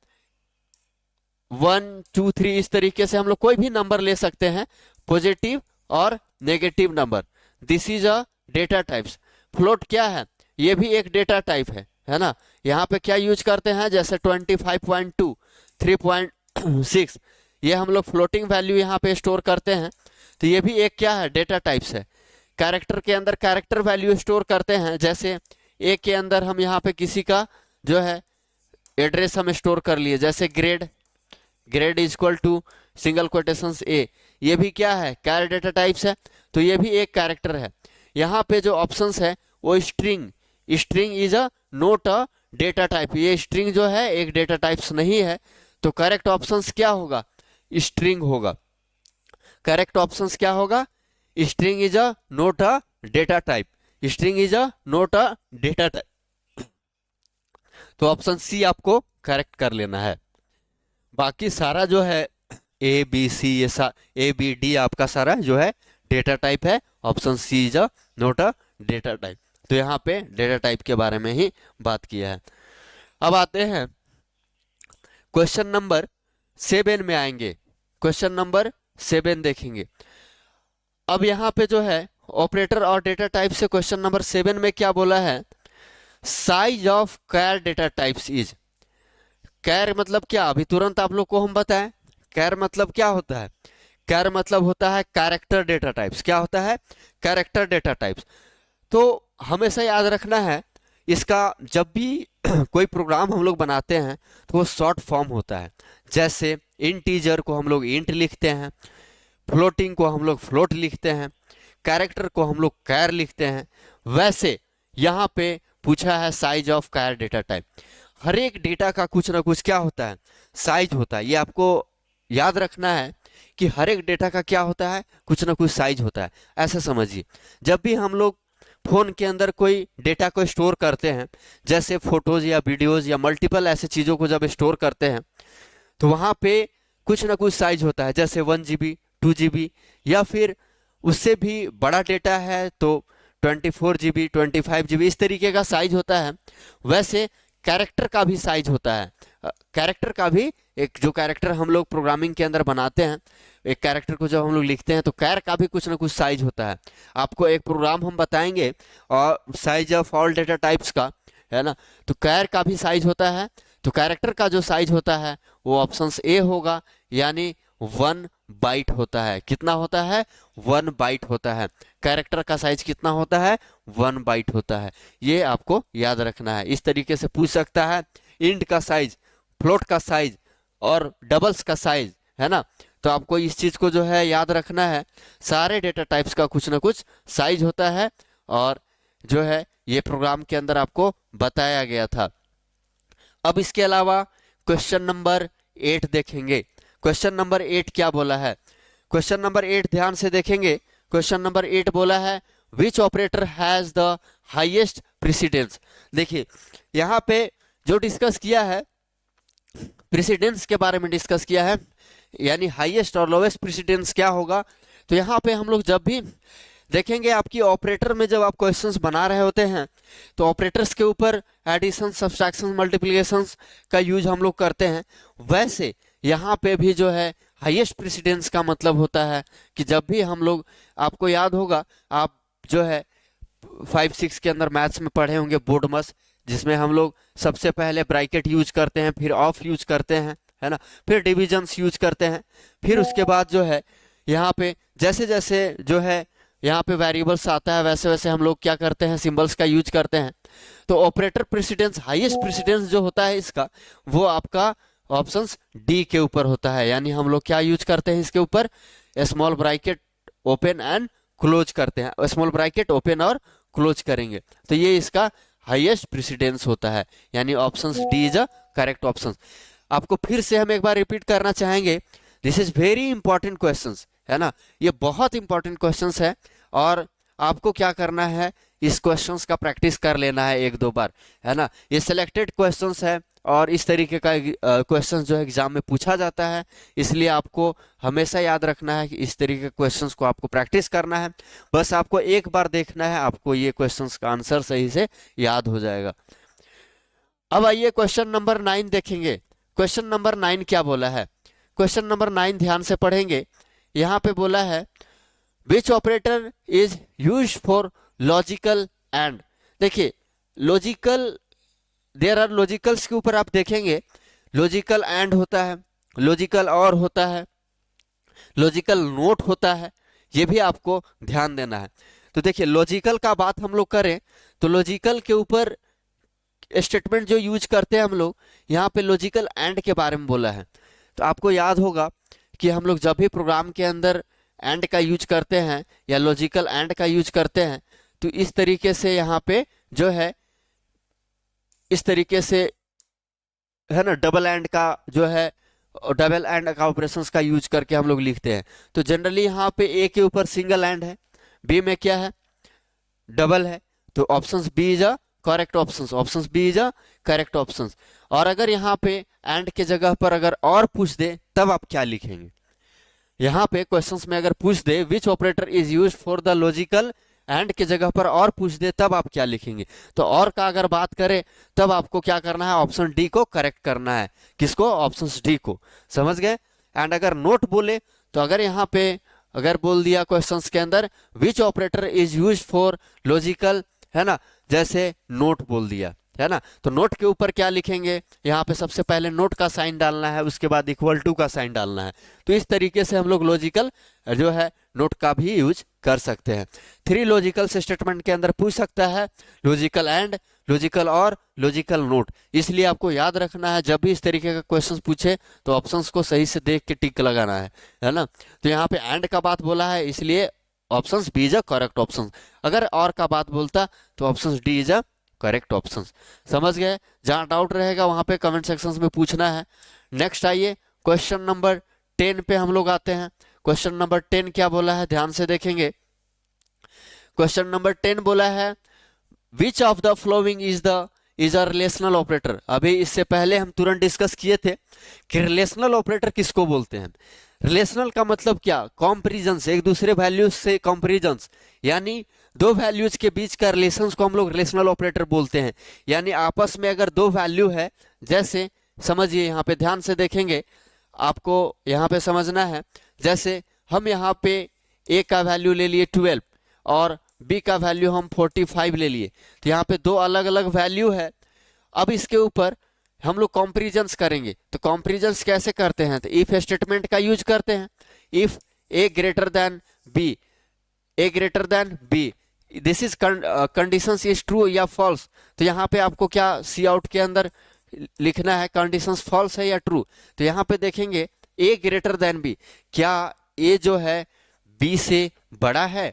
[SPEAKER 1] 1 2 3 इस तरीके से हम लोग कोई भी नंबर ले सकते हैं, पॉजिटिव और negative number. This is a data types. Float क्या है, ये भी एक डेटा टाइप है ना। यहाँ पे क्या यूज करते हैं, जैसे 25.2 3.6 ये हम लोग फ्लोटिंग वैल्यू यहाँ पे स्टोर करते हैं। तो ये भी एक क्या है, डेटा टाइप्स है। कैरेक्टर के अंदर कैरेक्टर वैल्यू स्टोर करते हैं, जैसे ए के अंदर हम यहाँ पे किसी का जो है एड्रेस हम स्टोर कर लिए, जैसे grade is equal to single quotations A. ये भी क्या है, कैर डेटा टाइप्स है। तो ये भी एक कैरेक्टर है। यहाँ पे जो ऑप्शंस है वो string is a not a data type. ये स्ट्रिंग जो है एक डेटा टाइप्स नहीं है। तो करेक्ट ऑप्शंस क्या होगा, स्ट्रिंग होगा। करेक्ट ऑप्शंस क्या होगा, string is a not a data type. String is a not a data type. तो ऑप्शन सी आपको करेक्ट कर लेना है। बाकी सारा जो है ए बी सी ये ए बी डी आपका सारा जो है डेटा टाइप है। Option C is a not a data type. तो यहाँ पे डेटा टाइप के बारे में ही बात किया है। अब आते हैं क्वेश्चन नंबर 7 में आएंगे। क्वेश्चन नंबर 7 देखेंगे। अब यहाँ पे जो है ऑपरेटर और डेटा टाइप से क्वेश्चन नंबर 7 में क्या बोला है, size of char data types is. Char मतलब क्या, अभी तुरंत आप लोग को हम बताएं। कैर मतलब क्या होता है, कैर मतलब होता है कैरेक्टर डेटा टाइप्स। क्या होता है, कैरेक्टर डेटा टाइप्स। तो हमेशा याद रखना है इसका, जब भी कोई प्रोग्राम हम लोग बनाते हैं तो वो शॉर्ट फॉर्म होता है। जैसे इंटीजर को हम लोग इंट लिखते हैं, फ्लोटिंग को हम लोग फ्लोट लिखते हैं, कैरेक्टर को हम लोग कैर लिखते हैं। वैसे यहाँ पे पूछा है size of char data type. हर एक डेटा का कुछ ना कुछ क्या होता है, साइज होता है। ये आपको याद रखना है कि हर एक डेटा का क्या होता है, कुछ ना कुछ साइज होता है। ऐसा समझिए, जब भी हम लोग फोन के अंदर कोई डेटा को स्टोर करते हैं, जैसे फोटोज या वीडियोज या मल्टीपल ऐसे चीज़ों को जब स्टोर करते हैं, तो वहाँ पे कुछ ना कुछ साइज होता है। जैसे 1 GB 2 GB या फिर उससे भी बड़ा डेटा है तो 24 GB 25 GB इस तरीके का साइज होता है। वैसे कैरेक्टर का भी साइज होता है। कैरेक्टर का भी एक, जो कैरेक्टर हम लोग प्रोग्रामिंग के अंदर बनाते हैं, एक कैरेक्टर को जब हम लोग लिखते हैं तो कैर का भी कुछ ना कुछ साइज होता है। आपको एक प्रोग्राम हम बताएंगे और size of all data types का, है ना। तो कैर का भी साइज होता है। तो कैरेक्टर का जो साइज होता है वो ऑप्शन ए होगा, यानी 1 बाइट होता है। कितना होता है, 1 बाइट होता है। कैरेक्टर का साइज कितना होता है, 1 बाइट होता है। ये आपको याद रखना है। इस तरीके से पूछ सकता है इंट का साइज, फ्लोट का साइज और डबल्स का साइज, है ना। तो आपको इस चीज को जो है याद रखना है। सारे डेटा टाइप्स का कुछ ना कुछ साइज होता है और जो है ये प्रोग्राम के अंदर आपको बताया गया था। अब इसके अलावा क्वेश्चन नंबर 8 देखेंगे। क्वेश्चन नंबर 8 क्या बोला है, क्वेश्चन नंबर 8 ध्यान से देखेंगे। क्वेश्चन नंबर 8 बोला है which operator has the highest precedence. देखिए यहाँ पे जो डिस्कस किया है, प्रेसिडेंस के बारे में डिस्कस किया है, यानी हाईएस्ट और लोवेस्ट प्रेसिडेंस क्या होगा। तो यहाँ पे हम लोग जब भी देखेंगे आपकी ऑपरेटर में, जब आप क्वेश्चंस बना रहे होते हैं तो ऑपरेटर्स के ऊपर एडिशन, सब्सट्रैक्शन, मल्टीप्लिकेशन का यूज हम लोग करते हैं। वैसे यहाँ पे भी जो है हाईएस्ट प्रेसिडेंस का मतलब होता है कि जब भी हम लोग, आपको याद होगा, आप जो है 5 6 के अंदर मैथ्स में पढ़े होंगे बोडमस, जिसमें हम लोग सबसे पहले ब्रैकेट यूज करते हैं, फिर ऑफ यूज करते हैं, है ना, फिर डिविजन्स यूज करते हैं, फिर उसके बाद जो है यहाँ पे जैसे जैसे जो है यहाँ पे वेरिएबल्स आता है वैसे वैसे हम लोग क्या करते हैं, सिंबल्स का यूज करते हैं। तो ऑपरेटर प्रेसिडेंस, हाईएस्ट प्रेसिडेंस जो होता है इसका, वो आपका ऑप्शंस डी के ऊपर होता है। यानी हम लोग क्या यूज करते हैं इसके ऊपर, small bracket open and close करते हैं, स्मॉल ब्रैकेट ओपन और क्लोज करेंगे, तो ये इसका हाईएस्ट प्रेसिडेंस होता है। यानी options D is a correct option. आपको फिर से हम एक बार रिपीट करना चाहेंगे, this is very important questions, है ना, ये बहुत इंपॉर्टेंट क्वेश्चंस है और आपको क्या करना है, इस क्वेश्चंस का प्रैक्टिस कर लेना है एक दो बार, है ना। ये सिलेक्टेड क्वेश्चंस है और इस तरीके का क्वेश्चंस जो है एग्जाम में पूछा जाता है, इसलिए आपको हमेशा याद रखना है कि इस तरीके के क्वेश्चंस को आपको प्रैक्टिस करना है। बस आपको एक बार देखना है, आपको ये क्वेश्चंस का आंसर सही से याद हो जाएगा। अब आइए क्वेश्चन नंबर 9 देखेंगे। क्वेश्चन नंबर 9 क्या बोला है, क्वेश्चन नंबर 9 ध्यान से पढ़ेंगे। यहाँ पे बोला है which operator is use for logical and. देखिए लॉजिकल, देयर आर लॉजिकल्स के ऊपर आप देखेंगे, लॉजिकल एंड होता है, लॉजिकल और होता है, लॉजिकल नोट होता है, ये भी आपको ध्यान देना है। तो देखिए लॉजिकल का बात हम लोग करें तो लॉजिकल के ऊपर स्टेटमेंट जो यूज करते हैं हम लोग, यहाँ पे लॉजिकल एंड के बारे में बोला है। तो आपको याद होगा कि हम लोग जब भी प्रोग्राम के अंदर एंड का यूज करते हैं या लॉजिकल एंड का यूज करते हैं, तो इस तरीके से यहाँ पे जो है, इस तरीके से, है ना, डबल एंड का जो है, डबल एंड का ऑपरेशंस का यूज करके हम लोग लिखते हैं। तो जनरली यहाँ पे ए के ऊपर सिंगल एंड है, बी में क्या है, डबल है, तो options B is a correct options, options B is a correct options. और अगर यहाँ पे एंड के जगह पर अगर और पूछ दे तब आप क्या लिखेंगे, यहाँ पे क्वेश्चंस में अगर पूछ दे which operator is used for the logical and के जगह पर और पूछ दे तब आप क्या लिखेंगे। तो और का अगर बात करें तब आपको क्या करना है, ऑप्शन डी को करेक्ट करना है। किसको, ऑप्शन डी को, समझ गए। एंड अगर नोट बोले तो अगर यहाँ पे अगर बोल दिया क्वेश्चंस के अंदर which operator is used for logical, है ना, जैसे नोट बोल दिया, है ना, तो नोट के ऊपर क्या लिखेंगे, यहाँ पे सबसे पहले नोट का साइन डालना है, उसके बाद इक्वल टू का साइन डालना है। तो इस तरीके से हम लोग लॉजिकल जो है नोट का भी यूज कर सकते हैं। 3 लॉजिकल स्टेटमेंट के अंदर पूछ सकता है लॉजिकल एंड, लॉजिकल और लॉजिकल नोट। इसलिए आपको याद रखना है जब भी इस तरीके का क्वेश्चन पूछे तो ऑप्शंस को सही से देख के टिक लगाना है ना। तो यहाँ पे एंड का बात बोला है इसलिए options B is a correct option. अगर और का बात बोलता तो options D is a correct option. समझ गए। जहां डाउट रहेगा वहां पे कमेंट सेक्शंस में पूछना है। नेक्स्ट आइए क्वेश्चन नंबर 10 पे हम लोग आते हैं। क्वेश्चन नंबर 10 क्या बोला है, ध्यान से देखेंगे। क्वेश्चन नंबर 10 बोला है which of the following is a relational operator. अभी इससे पहले हम तुरंत डिस्कस किए थे कि रिलेशनल ऑपरेटर किसको बोलते हैं। रिलेशनल का मतलब क्या, कंपैरिजंस, एक दूसरे वैल्यूज से कंपैरिजंस, यानी दो वैल्यूज के बीच का रिलेशंस को हम लोग रिलेशनल ऑपरेटर बोलते हैं। यानी आपस में अगर दो वैल्यू है, जैसे समझिए यहाँ पे ध्यान से देखेंगे, आपको यहाँ पे समझना है, जैसे हम यहाँ पे ए का वैल्यू ले लिए 12 और बी का वैल्यू हम 45 ले लिए, तो यहाँ पे दो अलग अलग वैल्यू है। अब इसके ऊपर हम लोग कंपैरिजंस करेंगे। तो कंपैरिजंस कैसे करते हैं, तो इफ स्टेटमेंट का यूज करते हैं। If A greater than B, A greater than B, this is conditions is true या फॉल्स। तो यहाँ पे आपको क्या सी आउट के अंदर लिखना है, कंडीशंस फॉल्स है या ट्रू। तो यहाँ पे देखेंगे ए ग्रेटर देन बी, क्या ए जो है बी से बड़ा है,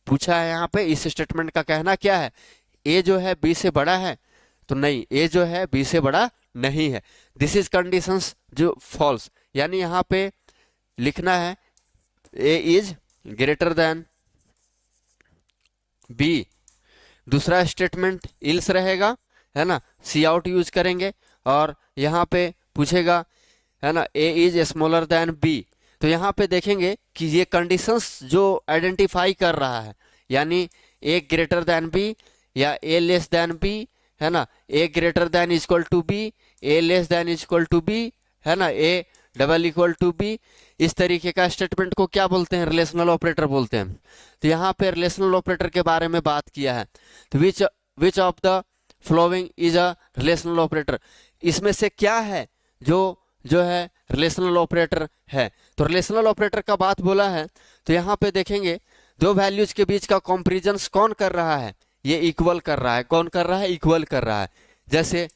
[SPEAKER 1] पूछा है यहाँ पे। इस स्टेटमेंट का कहना क्या है, ए जो है बी से बड़ा है, तो नहीं, ए जो है बी से बड़ा नहीं है। दिस इज कंडीशंस जो फॉल्स, यानी यहाँ पे लिखना है ए इज ग्रेटर देन बी। दूसरा स्टेटमेंट इल्स रहेगा, है ना, सी आउट यूज करेंगे और यहाँ पे पूछेगा, है ना, ए इज स्मॉलर देन बी। तो यहाँ पे देखेंगे कि ये कंडीशंस जो आइडेंटिफाई कर रहा है, यानी ए ग्रेटर देन बी या ए लेस देन बी, है ना, A greater than equal to B, A less than equal to B, है ना, A double equal to B, इस तरीके का स्टेटमेंट को क्या बोलते हैं, रिलेशनल ऑपरेटर बोलते हैं। तो यहाँ पे रिलेशनल ऑपरेटर के बारे में बात किया है। तो विच of the following is a relational operator, इसमें से क्या है जो जो है रिलेशनल ऑपरेटर है। तो रिलेशनल ऑपरेटर का बात बोला है, तो यहाँ पे देखेंगे दो वैल्यूज के बीच का कंपैरिजन कौन कर रहा है, ये इक्वल कर रहा है। कौन कर रहा है, इक्वल कर रहा है। जैसे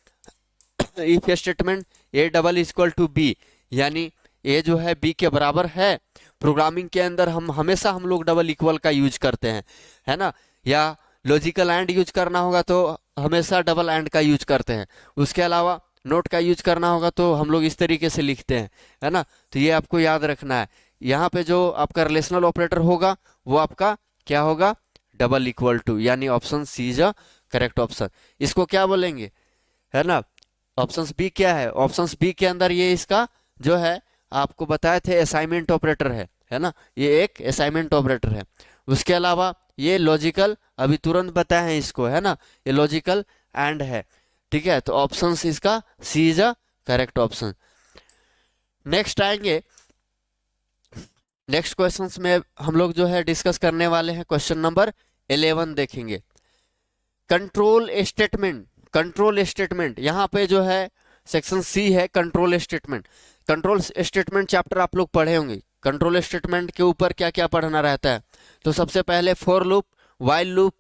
[SPEAKER 1] if statement A double equal to B, यानी ए जो है बी के बराबर है। प्रोग्रामिंग के अंदर हम हमेशा हम लोग डबल इक्वल का यूज करते हैं, है ना, या लॉजिकल एंड यूज करना होगा तो हमेशा डबल एंड का यूज करते हैं। उसके अलावा नोट का यूज करना होगा तो हम लोग इस तरीके से लिखते हैं, है ना। तो ये आपको याद रखना है। यहाँ पे जो आपका रिलेशनल ऑपरेटर होगा वो आपका क्या होगा, डबल इक्वल टू, यानी option C is a correct option. इसको क्या बोलेंगे, है ना, ऑप्शन बी क्या है, ऑप्शन बी के अंदर ये इसका जो है आपको बताए थे असाइनमेंट ऑपरेटर है ना, ये एक असाइनमेंट ऑपरेटर है। उसके अलावा ये लॉजिकल, अभी तुरंत बताए हैं इसको, है ना, ये लॉजिकल एंड है, ठीक है। तो ऑप्शन इसका C is a correct option. Next आएंगे, नेक्स्ट क्वेश्चंस में हम लोग जो है डिस्कस करने वाले हैं क्वेश्चन नंबर 11 देखेंगे। कंट्रोल स्टेटमेंट, कंट्रोल स्टेटमेंट यहाँ पे जो है सेक्शन सी है control statement. Control statement chapter आप लोग पढ़े होंगे। कंट्रोल स्टेटमेंट के ऊपर क्या क्या पढ़ना रहता है, तो सबसे पहले for loop, while loop,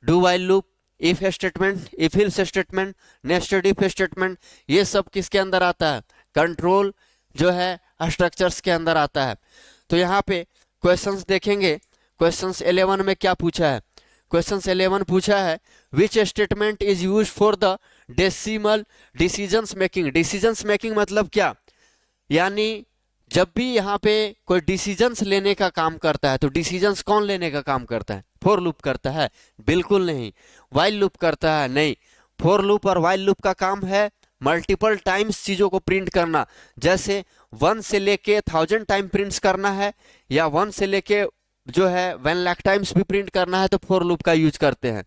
[SPEAKER 1] do while loop, if statement, if else statement, nested if statement, ये सब किसके अंदर आता है, कंट्रोल जो है स्ट्रक्चर्स के अंदर आता है। तो यहाँ पे क्वेश्चंस देखेंगे, क्वेश्चंस 11 में क्या पूछा है, क्वेश्चंस 11 पूछा है which statement is use for the decimal decisions making. Decisions making मतलब क्या, यानी जब भी यहाँ पे कोई डिसीजंस लेने का काम करता है तो डिसीजंस कौन लेने का काम करता है, फॉर लूप करता है, बिल्कुल नहीं। व्हाइल लूप करता है, नहीं। फॉर लूप और व्हाइल लूप का काम है मल्टीपल टाइम्स चीजों को प्रिंट करना। जैसे 1 से लेके 1000 टाइम प्रिंट्स करना है, या 1 से लेके जो है 1 लाख टाइम्स भी प्रिंट करना है तो फॉर लूप का यूज करते हैं।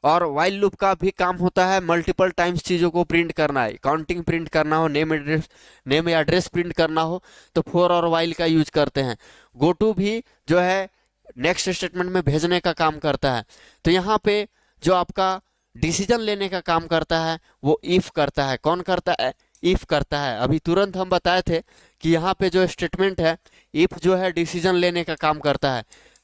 [SPEAKER 1] और व्हाइल लूप का भी काम होता है मल्टीपल टाइम्स चीजों को प्रिंट करना है, काउंटिंग प्रिंट करना हो, नेम या एड्रेस प्रिंट करना हो तो फॉर और व्हाइल का यूज करते हैं। गो टू भी जो है नेक्स्ट स्टेटमेंट में भेजने का काम करता है। तो यहाँ पे जो आपका डिसीजन लेने का काम करता है वो इफ करता है। कौन करता है, इफ करता है। अभी तुरंत हम बताए थे कि यहाँ पे जो स्टेटमेंट है इफ जो है डिसीजन लेने का काम करता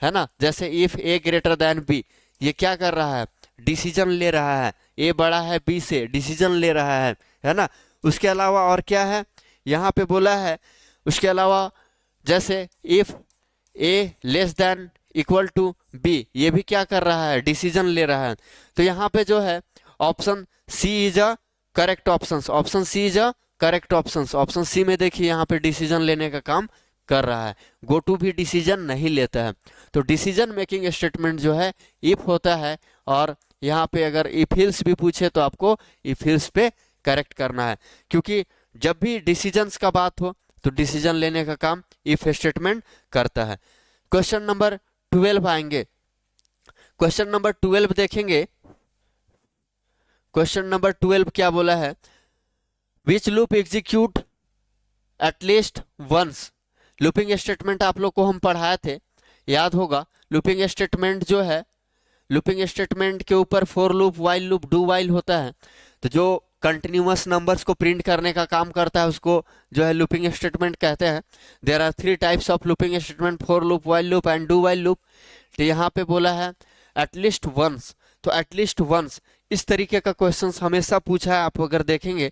[SPEAKER 1] है ना। जैसे if A greater than B, ये क्या कर रहा है, डिसीजन ले रहा है, ए बड़ा है बी से, डिसीजन ले रहा है ना। उसके अलावा और क्या है यहाँ पे बोला है, उसके अलावा जैसे if A less than equal to B, ये भी क्या कर रहा है, डिसीजन ले रहा है। तो यहाँ पे जो है option C is a correct option, option C is a correct option. Option C में देखिए यहाँ पे डिसीजन लेने का काम कर रहा है। गो टू भी डिसीजन नहीं लेता है। तो डिसीजन मेकिंग स्टेटमेंट जो है इफ होता है, और यहाँ पे अगर इफ एल्स भी पूछे तो आपको इफ एल्स पे करेक्ट करना है, क्योंकि जब भी डिसीजंस का बात हो तो डिसीजन लेने का काम इफ स्टेटमेंट करता है। क्वेश्चन नंबर 12 आएंगे। क्वेश्चन नंबर 12 देखेंगे। क्वेश्चन नंबर 12 क्या बोला है, which loop execute at least once. Looping statement आप लोग को हम पढ़ाए थे, याद होगा। लूपिंग स्टेटमेंट जो है, लूपिंग स्टेटमेंट के ऊपर for loop, while loop, do while होता है। तो जो कंटिन्यूअस नंबर्स को प्रिंट करने का काम करता है उसको जो है लूपिंग स्टेटमेंट कहते हैं। There are 3 types of looping statement, for loop, while loop and do while loop. तो यहाँ पे बोला है एटलीस्ट वंस, तो एटलीस्ट वंस इस तरीके का क्वेश्चन हमेशा पूछा है। आप अगर देखेंगे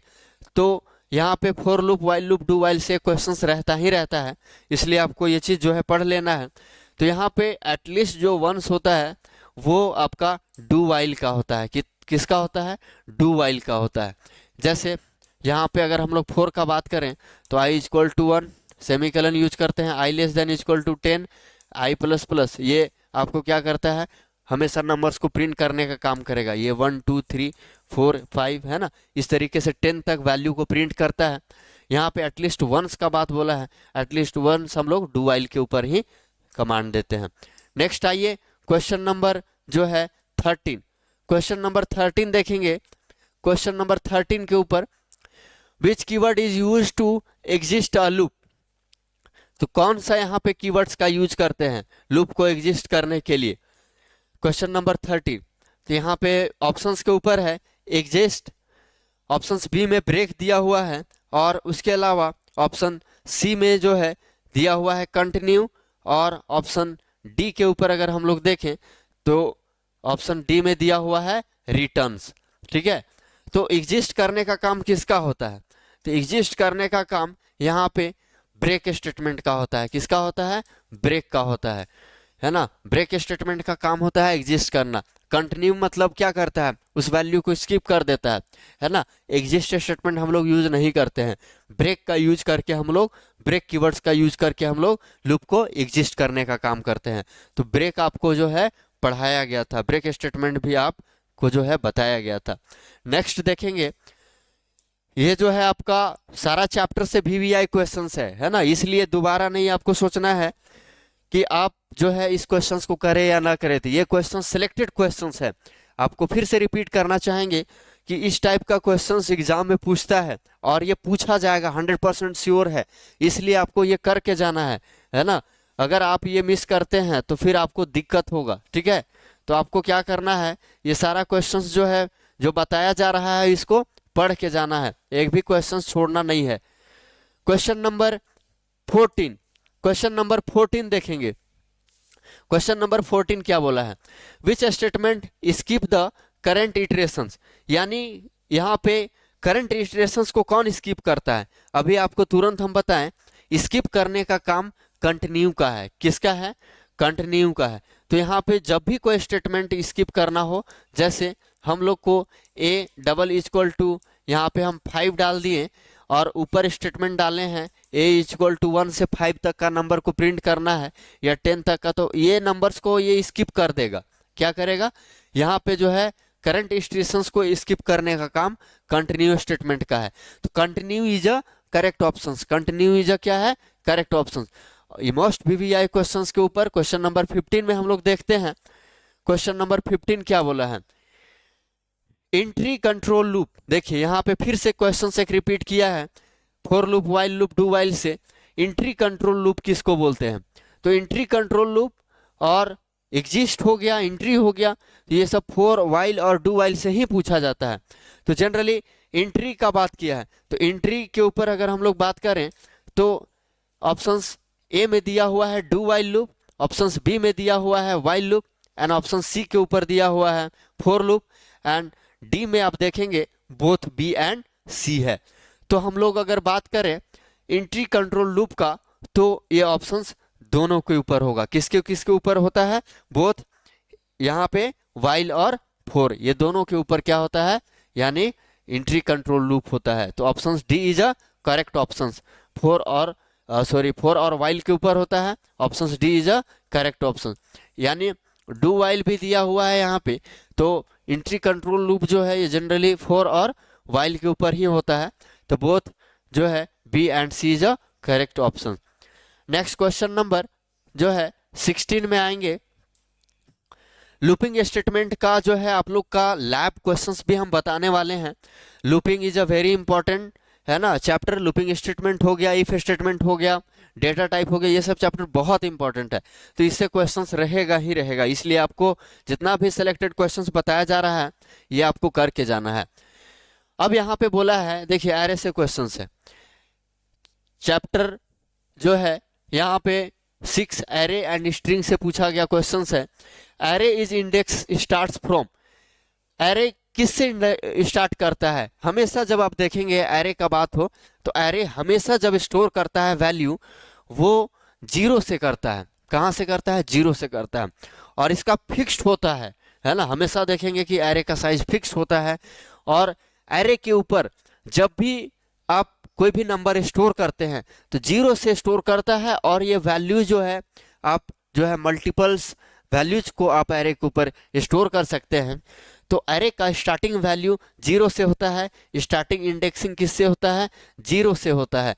[SPEAKER 1] तो यहाँ पे for loop, while loop, do while से क्वेश्चंस रहता ही रहता है, इसलिए आपको ये चीज़ जो है पढ़ लेना है। तो यहाँ पे एटलीस्ट जो वंस होता है वो आपका डू व्हाइल का होता है। किसका होता है, डू व्हाइल का होता है। जैसे यहाँ पे अगर हम लोग 4 का बात करें तो i equal to 1, semicolon use करते हैं, i less than equal to 10, i plus plus, ये आपको क्या करता है, हमेशा नंबर्स को प्रिंट करने का काम करेगा। ये 1 2 3 4 5 है ना, इस तरीके से 10 तक वैल्यू को प्रिंट करता है। यहाँ पे एटलीस्ट वंस का बात बोला है, एटलीस्ट वंस हम लोग डू व्हाइल के ऊपर ही कमांड देते हैं। नेक्स्ट आइए क्वेश्चन नंबर जो है 13। क्वेश्चन नंबर 13 देखेंगे। क्वेश्चन नंबर 13 के ऊपर which keyword is use to exist a loop. तो कौन सा यहाँ पे कीवर्ड्स का यूज करते हैं लूप को एग्जिस्ट करने के लिए? क्वेश्चन नंबर 30, तो यहाँ पे ऑप्शंस के ऊपर है एग्जिस्ट, ऑप्शन बी में ब्रेक दिया हुआ है, और उसके अलावा ऑप्शन सी में जो है दिया हुआ है कंटिन्यू, और ऑप्शन डी के ऊपर अगर हम लोग देखें तो ऑप्शन डी में दिया हुआ है रिटर्न्स। ठीक है, तो एग्जिस्ट करने का काम किसका होता है? तो एग्जिस्ट करने का काम यहाँ पे ब्रेक स्टेटमेंट का होता है। किसका होता है? ब्रेक का होता है ना। ब्रेक स्टेटमेंट का काम होता है एग्जिस्ट करना। कंटिन्यू मतलब क्या करता है? उस वैल्यू को स्किप कर देता है ना। एग्जिस्ट स्टेटमेंट हम लोग यूज नहीं करते हैं, ब्रेक का यूज करके हम लोग, ब्रेक कीवर्ड्स का यूज करके हम लोग लूप को एग्जिस्ट करने का काम करते हैं। तो ब्रेक आपको जो है पढ़ाया गया था, ब्रेक स्टेटमेंट भी आपको जो है बताया गया था। नेक्स्ट देखेंगे, ये जो है आपका सारा चैप्टर से VVI क्वेश्चंस है ना, इसलिए दोबारा नहीं आपको सोचना है कि आप जो है इस क्वेश्चंस को करें या ना करें। तो ये क्वेश्चन सिलेक्टेड क्वेश्चंस है, आपको फिर से रिपीट करना चाहेंगे कि इस टाइप का क्वेश्चंस एग्जाम में पूछता है और ये पूछा जाएगा, 100% श्योर है, इसलिए आपको ये करके जाना है ना। अगर आप ये मिस करते हैं तो फिर आपको दिक्कत होगा। ठीक है, तो आपको क्या करना है, ये सारा क्वेश्चंस जो है जो बताया जा रहा है इसको पढ़ के जाना है, एक भी क्वेश्चन छोड़ना नहीं है। क्वेश्चन नंबर 14, क्वेश्चन नंबर 14 देखेंगे। क्वेश्चन नंबर 14 क्या बोला है? Which statement skip the current iterations, यानी यहाँ पे करंट इटरेशंस को कौन स्किप करता है? अभी आपको तुरंत हम बताएं, स्किप करने का काम कंटिन्यू का है। किसका है? कंटिन्यू का है। तो यहाँ पे जब भी कोई स्टेटमेंट स्किप करना हो, जैसे हम लोग को a डबल इक्वल टू, यहाँ पे हम 5 डाल दिए और ऊपर स्टेटमेंट डाले हैं a इक्वल टू 1 से 5 तक का नंबर को प्रिंट करना है या 10 तक का, तो ये नंबर्स को ये स्किप कर देगा। क्या करेगा? यहाँ पे जो है करंट स्टेशंस को स्किप करने का काम कंटिन्यू स्टेटमेंट का है। तो continue is a correct option, continue is a क्या है? Correct option. Most VVI questions के ऊपर क्वेश्चन नंबर 15 में हम लोग देखते हैं। क्वेश्चन नंबर 15 क्या बोला है? Entry control loop. देखिए यहाँ पे फिर से क्वेश्चन एक रिपीट किया है, for loop, while loop, do while से। एंट्री कंट्रोल लूप किसको बोलते हैं? तो एंट्री कंट्रोल लूप और एग्जिस्ट हो गया, एंट्री हो गया, तो ये सब फॉर, वाइल और डू वाइल से ही पूछा जाता है। तो जनरली एंट्री का बात किया है, तो एंट्री के ऊपर अगर हम लोग बात करें तो ऑप्शंस ए में दिया हुआ है do while loop, options B में दिया हुआ है while loop, and option C के ऊपर दिया हुआ है फॉर लूप, एंड डी में आप देखेंगे बोथ बी एंड सी है। तो हम लोग अगर बात करें एंट्री कंट्रोल लूप का, तो ये ऑप्शंस दोनों के ऊपर होगा। किसके किसके ऊपर होता है? बोथ, यहाँ पे वाइल और फोर, ये दोनों के ऊपर क्या होता है? यानी एंट्री कंट्रोल लूप होता है। तो option D is a correct option. Four और वाइल के ऊपर होता है, option D is a correct option. यानी डू वाइल भी दिया हुआ है यहाँ पे, तो एंट्री कंट्रोल लूप जो है ये जनरली फोर और वाइल के ऊपर ही होता है। तो बोथ जो है B and C is a correct option. Next question number जो है 16 में आएंगे। लूपिंग स्टेटमेंट का जो है आप लोग का लैब क्वेश्चंस भी हम बताने वाले हैं। Looping is a very important है ना चैप्टर। लूपिंग स्टेटमेंट हो गया, इफ स्टेटमेंट हो गया, डेटा टाइप हो गया, ये सब चैप्टर बहुत इंपॉर्टेंट है। तो इससे क्वेश्चंस रहेगा ही रहेगा, इसलिए आपको जितना भी सिलेक्टेड क्वेश्चंस बताया जा रहा है ये आपको करके जाना है। अब यहाँ पे बोला है, देखिए एरे से क्वेश्चंस है। चैप्टर जो है यहाँ पे 6 एरे एंड स्ट्रिंग से पूछा गया क्वेश्चंस है। Array is index starts from, array किससे स्टार्ट करता है? हमेशा जब आप देखेंगे एरे का बात हो तो एरे हमेशा जब स्टोर करता है वैल्यू, वो 0 से करता है। कहाँ से करता है? 0 से करता है, और इसका फिक्स्ड होता है ना। हमेशा देखेंगे कि एरे का साइज फिक्स्ड होता है, और एरे के ऊपर जब भी आप कोई भी नंबर स्टोर करते हैं तो 0 से स्टोर करता है, और ये वैल्यू जो है आप जो है मल्टीपल्स वैल्यूज को आप एरे के ऊपर स्टोर कर सकते हैं। तो एरे का स्टार्टिंग वैल्यू 0 से होता है, स्टार्टिंग इंडेक्सिंग किससे होता है? 0 से होता है।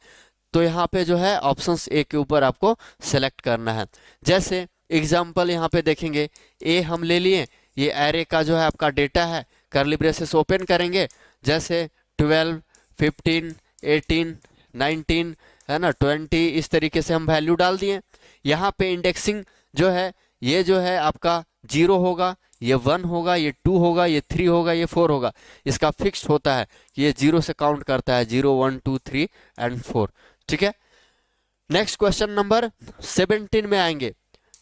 [SPEAKER 1] तो यहाँ पे जो है ऑप्शंस ए के ऊपर आपको सेलेक्ट करना है। जैसे एग्जांपल यहाँ पे देखेंगे, ए हम ले लिए, ये एरे का जो है आपका डेटा है, कर्ली ब्रेसेस ओपन करेंगे, जैसे 12, 15, 18, 19, है ना, 20 इस तरीके से हम वैल्यू डाल दिए। यहाँ पे इंडेक्सिंग जो है ये जो है आपका 0 होगा, ये 1 होगा, ये 2 होगा, ये 3 होगा, ये 4 होगा। इसका फिक्स्ड होता है कि ये 0 से काउंट करता है, 0 1 2 3 एंड 4। ठीक है, नेक्स्ट क्वेश्चन नंबर 17 में आएंगे।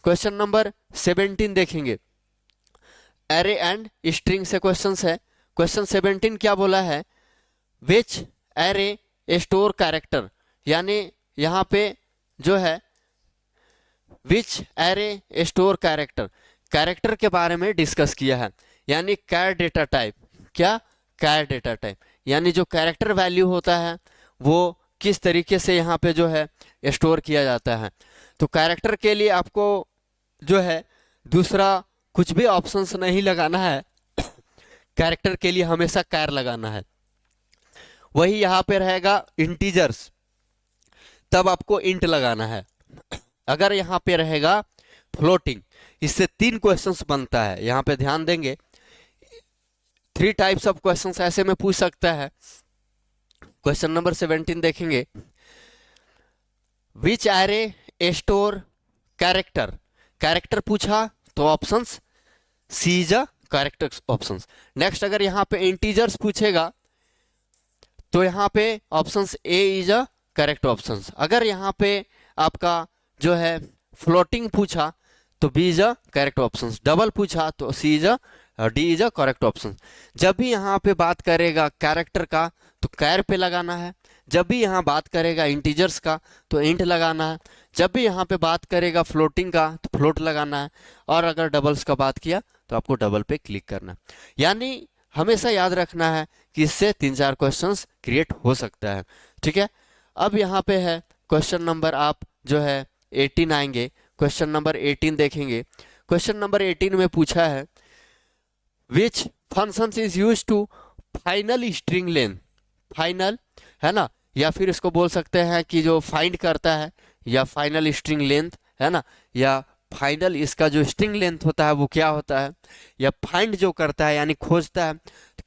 [SPEAKER 1] क्वेश्चन नंबर 17 देखेंगे, एरे एंड स्ट्रिंग से क्वेश्चंस है। क्वेश्चन 17 क्या बोला है, विच एरे स्टोर कैरेक्टर, यानी यहाँ पे जो है विच एरे स्टोर कैरेक्टर, कैरेक्टर के बारे में डिस्कस किया है, यानी कैर डेटा टाइप। क्या, कैर डेटा टाइप, यानी जो कैरेक्टर वैल्यू होता है वो किस तरीके से यहाँ पे जो है स्टोर किया जाता है। तो कैरेक्टर के लिए आपको जो है दूसरा कुछ भी ऑप्शंस नहीं लगाना है, कैरेक्टर के लिए हमेशा कैर लगाना है। वही यहाँ पे रहेगा इंटीजर्स, तब आपको इंट लगाना है। अगर यहाँ पे रहेगा फ्लोटिंग, इससे 3 क्वेश्चंस बनता है। यहाँ पे ध्यान देंगे, 3 टाइप्स ऑफ क्वेश्चंस ऐसे में पूछ सकता है। क्वेश्चन नंबर 17 देखेंगे, which array store character, character पूछा तो options C is a correct options. Next अगर यहाँ पे इंटीजर्स पूछेगा तो यहाँ पे options A is a correct options. अगर यहाँ पे आपका जो है फ्लोटिंग पूछा तो B is a correct options, double पूछा तो C is a D is a correct option. जब भी यहाँ पे बात करेगा कैरेक्टर का तो कैर पे लगाना है, जब भी यहाँ बात करेगा इंटीजर्स का तो इंट लगाना है, जब भी यहाँ पे बात करेगा फ्लोटिंग का तो फ्लोट लगाना है, और अगर डबल्स का बात किया तो आपको डबल पे क्लिक करना है। यानी हमेशा याद रखना है कि इससे 3-4 क्वेश्चंस क्रिएट हो सकता है। ठीक है, अब यहाँ पे है क्वेश्चन नंबर आप जो है 18 आएंगे। क्वेश्चन नंबर 18 देखेंगे। क्वेश्चन नंबर 18 में पूछा है, which functions is used to final string length, final है ना, या फिर इसको बोल सकते हैं कि जो फाइंड करता है, या फाइनल स्ट्रिंग लेंथ है ना, या फाइनल इसका जो स्ट्रिंग लेंथ होता है वो क्या होता है, या फाइंड जो करता है यानी खोजता है,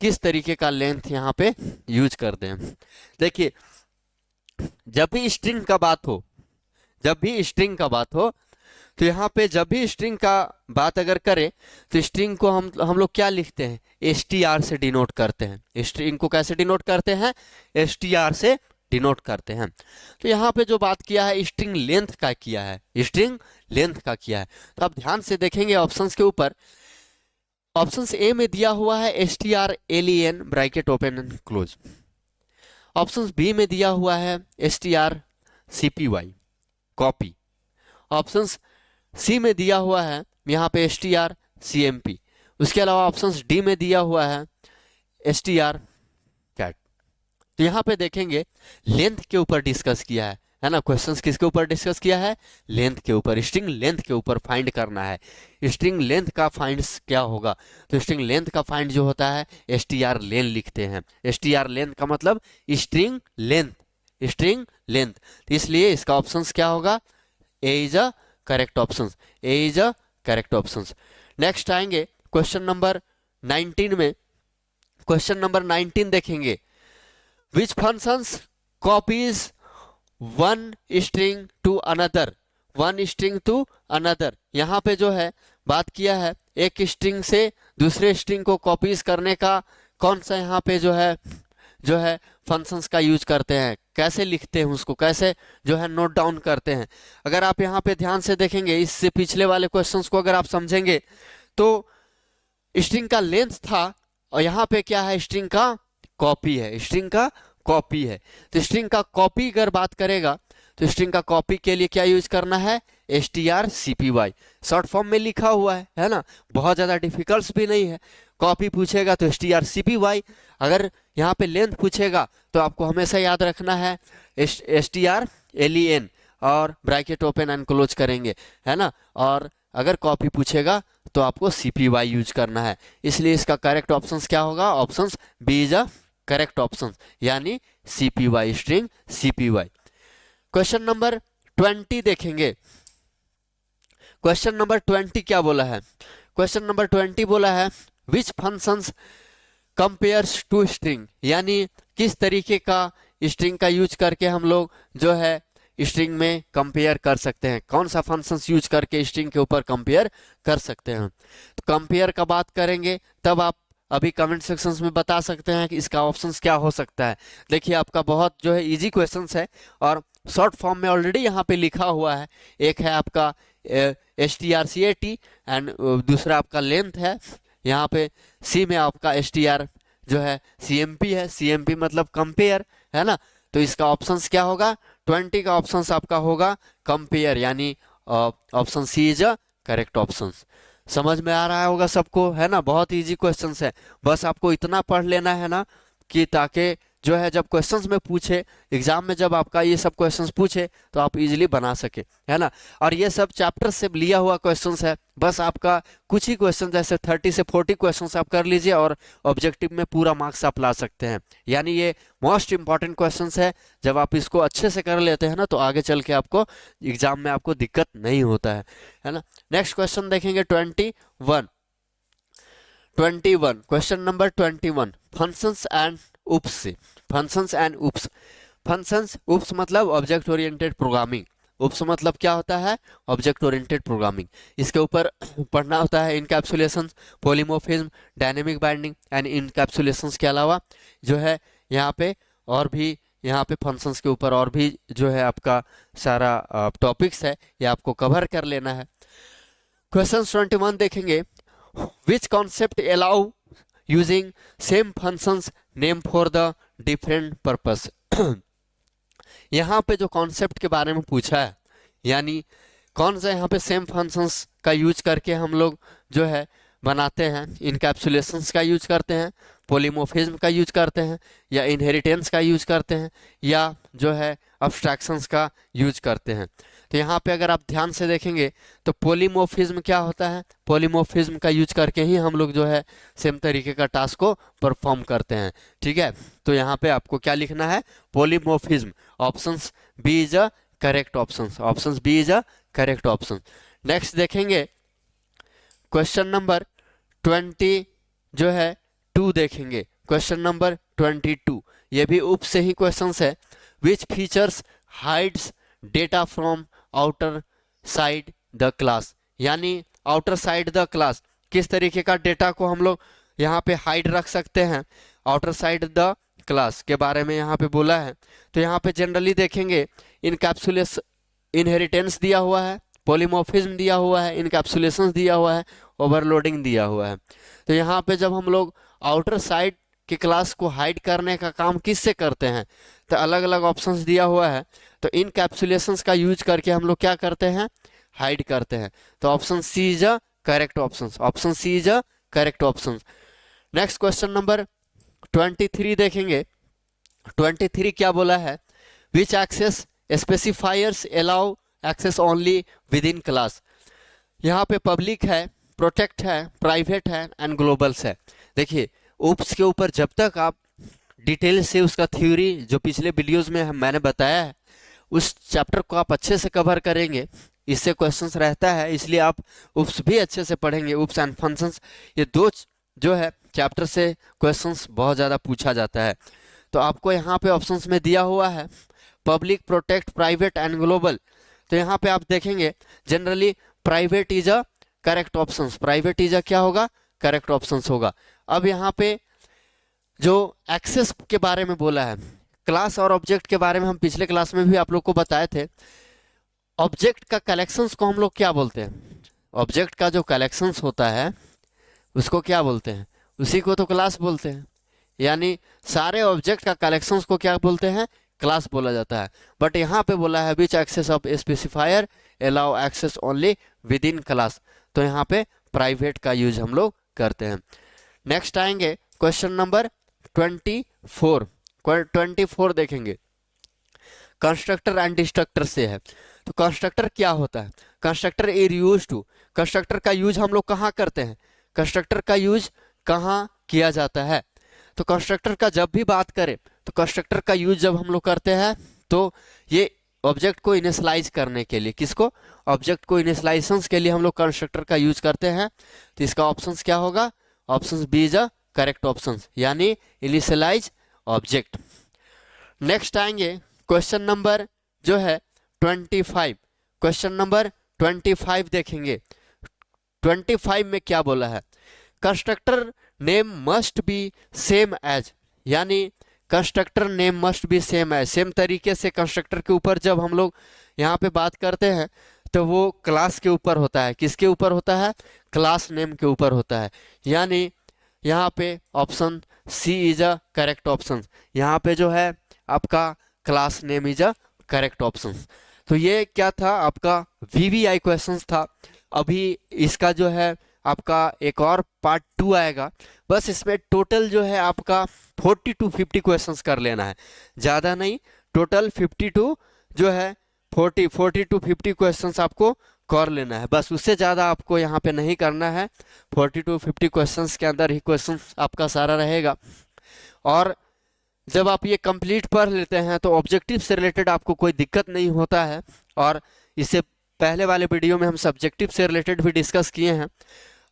[SPEAKER 1] किस तरीके का लेंथ यहाँ पे यूज करते हैं। देखिए, जब भी स्ट्रिंग का बात हो, जब भी स्ट्रिंग का बात हो तो यहाँ पे जब भी स्ट्रिंग का बात अगर करें तो स्ट्रिंग को हम लोग क्या लिखते हैं, str से डिनोट करते हैं। स्ट्रिंग को कैसे डिनोट करते हैं, str से डिनोट करते हैं। तो यहाँ पे जो बात किया है स्ट्रिंग लेंथ का किया है, स्ट्रिंग लेंथ का किया है। तो आप ध्यान से देखेंगे ऑप्शंस के ऊपर, ऑप्शंस ए में दिया हुआ है strlen bracket open and close, options B में दिया हुआ है strcpy कॉपी, ऑप्शंस सी में दिया हुआ है यहाँ पे strcmp, उसके अलावा ऑप्शंस डी में दिया हुआ है strcat। तो यहाँ पे देखेंगे लेंथ के ऊपर डिस्कस किया है ना, क्वेश्चंस किसके ऊपर डिस्कस किया है, लेंथ के ऊपर, स्ट्रिंग लेंथ के ऊपर फाइंड करना है। स्ट्रिंग लेंथ का फाइंड क्या होगा, तो स्ट्रिंग लेंथ का फाइंड जो होता है str लेन लिखते हैं। str लेंथ का मतलब स्ट्रिंग लेंथ, स्ट्रिंग लेंथ, तो इसलिए इसका ऑप्शंस क्या होगा, A is a correct options, A is a correct options. Next आएंगे क्वेश्चन नंबर 19 में। क्वेश्चन नंबर 19 देखेंगे, which functions copies one string to another, one string to another. यहाँ पे जो है बात किया है एक स्ट्रिंग से दूसरे स्ट्रिंग को कॉपीज करने का कौन सा यहाँ पे जो है फंक्शंस का यूज करते हैं, कैसे लिखते हैं उसको, कैसे जो है नोट डाउन करते हैं। अगर आप यहाँ पे ध्यान से देखेंगे, इससे पिछले वाले क्वेश्चंस को अगर आप समझेंगे तो स्ट्रिंग का लेंथ था और यहाँ पे क्या है, स्ट्रिंग का कॉपी है, स्ट्रिंग का कॉपी है। तो स्ट्रिंग का कॉपी अगर बात करेगा तो स्ट्रिंग का कॉपी के लिए क्या यूज करना है, strcpy, शॉर्ट फॉर्म में लिखा हुआ है ना, बहुत ज्यादा डिफिकल्ट भी नहीं है। कॉपी पूछेगा तो strcpy, अगर यहाँ पे लेंथ पूछेगा तो आपको हमेशा याद रखना है strlen और ब्रैकेट ओपन एंड क्लोज करेंगे, है ना, और अगर कॉपी पूछेगा तो आपको cpy यूज करना है। इसलिए इसका करेक्ट ऑप्शंस क्या होगा, options B is a correct option, यानी cpy, string cpy। Question number 20 देखेंगे। क्वेश्चन नंबर 20 क्या बोला है, क्वेश्चन नंबर 20 बोला है, which functions compares two string, यानी किस तरीके का स्ट्रिंग का यूज करके हम लोग जो है स्ट्रिंग में कंपेयर कर सकते हैं, कौन सा फंक्शंस यूज करके स्ट्रिंग के ऊपर कंपेयर कर सकते हैं। तो कंपेयर का बात करेंगे तब आप अभी कमेंट सेक्शंस में बता सकते हैं कि इसका ऑप्शंस क्या हो सकता है। देखिए आपका बहुत जो है इजी क्वेश्चंस है और शॉर्ट फॉर्म में ऑलरेडी यहाँ पे लिखा हुआ है। एक है आपका STRCAT एंड दूसरा आपका लेंथ है। यहाँ पे सी में आपका STR जो है CMP है, CMP मतलब कंपेयर है ना। तो इसका ऑप्शंस क्या होगा, 20 का ऑप्शंस आपका होगा कंपेयर, यानी option C is a correct option. समझ में आ रहा होगा सबको, है ना। बहुत इजी क्वेश्चंस है, बस आपको इतना पढ़ लेना है ना कि ताकि जो है जब क्वेश्चंस में पूछे एग्जाम में, जब आपका ये सब क्वेश्चंस पूछे तो आप इजीली बना सके, है ना। और ये सब चैप्टर से लिया हुआ क्वेश्चंस है, बस आपका कुछ ही क्वेश्चन जैसे 30 से 40 क्वेश्चंस आप कर लीजिए और ऑब्जेक्टिव में पूरा मार्क्स आप ला सकते हैं। यानी ये मोस्ट इंपॉर्टेंट क्वेश्चंस है, जब आप इसको अच्छे से कर लेते हैं ना तो आगे चल के आपको एग्जाम में आपको दिक्कत नहीं होता है ना। नेक्स्ट क्वेश्चन देखेंगे 21 question number 21, functions and oops. Functions and oops, functions oops मतलब ऑब्जेक्ट ओरिएंटेड प्रोग्रामिंग, उप्स मतलब क्या होता है, ऑब्जेक्ट ओरिएंटेड प्रोग्रामिंग। इसके ऊपर पढ़ना होता है encapsulation, polymorphism, dynamic binding and encapsulation के अलावा जो है यहाँ पे और भी यहाँ पे फंक्शंस के ऊपर और भी जो है आपका सारा टॉपिक्स है, ये आपको कवर कर लेना है। क्वेश्चन 21 देखेंगे, विच concept allow using same functions name for the different purpose. यहाँ पे जो कॉन्सेप्ट के बारे में पूछा है, यानी कौन सा यहाँ पे सेम फंक्शंस का यूज करके हम लोग जो है बनाते हैं, इनकैप्सुलेशंस का यूज करते हैं, पॉलीमॉर्फिज्म का यूज करते हैं, या इनहेरिटेंस का यूज करते हैं, या जो है अब्स्ट्रैक्शंस का यूज करते हैं। तो यहाँ पे अगर आप ध्यान से देखेंगे तो पॉलीमॉर्फिज्म क्या होता है, पॉलीमॉर्फिज्म का यूज करके ही हम लोग जो है सेम तरीके का टास्क को परफॉर्म करते हैं, ठीक है। तो यहाँ पे आपको क्या लिखना है, polymorphism, options B is a correct option, options B is a correct option. Next देखेंगे क्वेश्चन नंबर 20 जो है 2 देखेंगे, क्वेश्चन नंबर 22, ये भी उप से ही क्वेश्चन है। Which features hides data from outer side the class, यानी आउटर साइड द क्लास, किस तरीके का डेटा को हम लोग यहाँ पे हाइड रख सकते हैं आउटर साइड द क्लास के बारे में यहाँ पे बोला है। तो यहाँ पे जनरली देखेंगे इनकैप्सुलेशन, इनहेरिटेंस दिया हुआ है, पॉलीमॉर्फिज्म दिया हुआ है, इनकैप्सुलेशन दिया हुआ है, ओवरलोडिंग दिया हुआ है। तो यहाँ पे जब हम लोग आउटर साइड की क्लास को हाइड करने का काम किससे करते हैं, तो अलग अलग ऑप्शंस दिया हुआ है, तो इनकैप्सुलेशंस का यूज करके हम लोग क्या करते हैं, हाइड करते हैं। तो option C is a correct option, option C is a correct option. Next question number 23 देखेंगे, 23 क्या बोला है, which access specifiers allow access only within class. यहाँ पे पब्लिक है, प्रोटेक्ट है, प्राइवेट है एंड ग्लोबल्स है। देखिए उप्स के ऊपर जब तक आप डिटेल से उसका थ्योरी जो पिछले वीडियोस में मैंने बताया है उस चैप्टर को आप अच्छे से कवर करेंगे, इससे क्वेश्चंस रहता है, इसलिए आप उप्स भी अच्छे से पढ़ेंगे। उप्स एंड फंक्शंस, ये दो जो है चैप्टर से क्वेश्चंस बहुत ज़्यादा पूछा जाता है। तो आपको यहाँ पे ऑप्शंस में दिया हुआ है public, protect, private and global. तो यहाँ पे आप देखेंगे generally private is a correct option, private is a क्या होगा, करेक्ट ऑप्शन होगा। अब यहाँ पे जो एक्सेस के बारे में बोला है, क्लास और ऑब्जेक्ट के बारे में हम पिछले क्लास में भी आप लोग को बताए थे। ऑब्जेक्ट का कलेक्शंस को हम लोग क्या बोलते हैं, ऑब्जेक्ट का जो कलेक्शंस होता है उसको क्या बोलते हैं, उसी को तो क्लास बोलते हैं। यानी सारे ऑब्जेक्ट का कलेक्शंस को क्या बोलते हैं, क्लास बोला जाता है। बट यहाँ पे बोला है which access of specifier allow access only within class, तो यहाँ पे प्राइवेट का यूज हम लोग करते हैं। नेक्स्ट आएंगे क्वेश्चन नंबर 24 देखेंगे, कंस्ट्रक्टर एंड डिस्ट्रक्टर से है। तो कंस्ट्रक्टर क्या होता है, constructor is use to, constructor का यूज हम लोग कहाँ करते हैं, कंस्ट्रक्टर का यूज कहाँ किया जाता है। तो कंस्ट्रक्टर का जब भी बात करें तो कंस्ट्रक्टर का यूज जब हम लोग करते हैं तो ये ऑब्जेक्ट को इनिशियलाइज करने के लिए, किसको, ऑब्जेक्ट को इनिशियलाइजेशंस के लिए हम लोग कंस्ट्रक्टर का यूज करते हैं। तो इसका ऑप्शंस क्या होगा, option B is a correct option, यानी इनिशियलाइज ऑब्जेक्ट। नेक्स्ट आएंगे क्वेश्चन नंबर जो है 25, क्वेश्चन नंबर 25 देखेंगे। 25 में क्या बोला है, constructor name must be same as, यानी constructor name must be same as, same तरीके से कंस्ट्रक्टर के ऊपर जब हम लोग यहाँ पे बात करते हैं तो वो क्लास के ऊपर होता है। किसके ऊपर होता है, क्लास नेम के ऊपर होता है। यानी यहाँ पे option C is a correct option, यहाँ पे जो है आपका class name is a correct option. तो ये क्या था, आपका वीवीआई क्वेश्चंस था। अभी इसका जो है आपका एक और पार्ट 2 आएगा, बस इसमें टोटल जो है आपका 40 to 50 क्वेश्चंस कर लेना है, ज़्यादा नहीं, टोटल 52 जो है 40 to 50 क्वेश्चंस आपको कर लेना है, बस उससे ज़्यादा आपको यहाँ पे नहीं करना है। 40 to 50 क्वेश्चंस के अंदर ही क्वेश्चंस आपका सारा रहेगा। और जब आप ये कंप्लीट पढ़ लेते हैं तो ऑब्जेक्टिव से रिलेटेड आपको कोई दिक्कत नहीं होता है। और इससे पहले वाले वीडियो में हम सब्जेक्टिव से रिलेटेड भी डिस्कस किए हैं।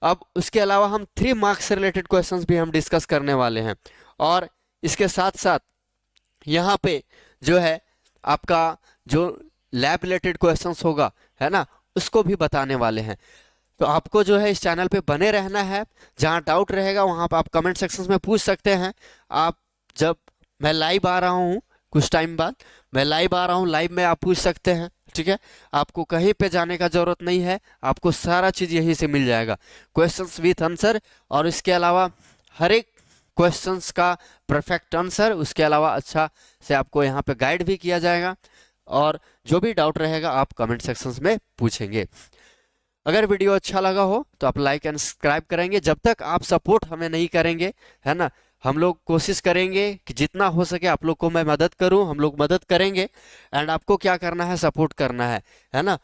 [SPEAKER 1] अब उसके अलावा हम 3 मार्क्स से रिलेटेड क्वेश्चंस भी हम डिस्कस करने वाले हैं। और इसके साथ साथ यहाँ पे जो है आपका जो लैब रिलेटेड क्वेश्चंस होगा, है ना, उसको भी बताने वाले हैं। तो आपको जो है इस चैनल पे बने रहना है, जहाँ डाउट रहेगा वहाँ पर आप कमेंट सेक्शन में पूछ सकते हैं। आप जब मैं लाइव आ रहा हूँ, कुछ टाइम बाद मैं लाइव आ रहा हूँ, लाइव में आप पूछ सकते हैं, ठीक है। आपको कहीं पे जाने का जरूरत नहीं है, आपको सारा चीज़ यहीं से मिल जाएगा, क्वेश्चंस विथ आंसर। और इसके अलावा हर एक क्वेश्चंस का परफेक्ट आंसर, उसके अलावा अच्छा से आपको यहाँ पे गाइड भी किया जाएगा। और जो भी डाउट रहेगा आप कमेंट सेक्शंस में पूछेंगे। अगर वीडियो अच्छा लगा हो तो आप लाइक एंड सब्सक्राइब करेंगे। जब तक आप सपोर्ट हमें नहीं करेंगे, है ना, हम लोग कोशिश करेंगे कि जितना हो सके आप लोग को मैं मदद करूं, हम लोग मदद करेंगे। एंड आपको क्या करना है, सपोर्ट करना है ना।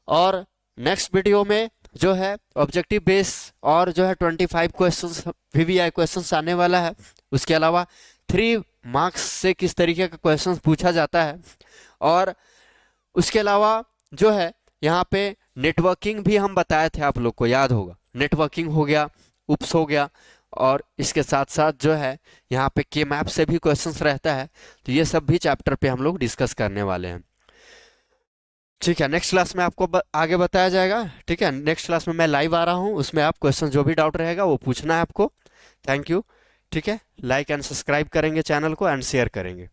[SPEAKER 1] और नेक्स्ट वीडियो में जो है ऑब्जेक्टिव बेस और जो है 25 क्वेश्चंस वीवीआई क्वेश्चंस आने वाला है। उसके अलावा 3 मार्क्स से किस तरीके का क्वेश्चंस पूछा जाता है। और उसके अलावा जो है यहाँ पे नेटवर्किंग भी हम बताए थे, आप लोग को याद होगा, नेटवर्किंग हो गया, उप्स हो गया। और इसके साथ साथ जो है यहाँ पे के मैप से भी क्वेश्चंस रहता है। तो ये सब भी चैप्टर पे हम लोग डिस्कस करने वाले हैं, ठीक है। नेक्स्ट क्लास में आपको आगे बताया जाएगा, ठीक है। नेक्स्ट क्लास में मैं लाइव आ रहा हूँ, उसमें आप क्वेश्चन जो भी डाउट रहेगा वो पूछना है आपको। थैंक यू, ठीक है। लाइक एंड सब्सक्राइब करेंगे चैनल को एंड शेयर करेंगे।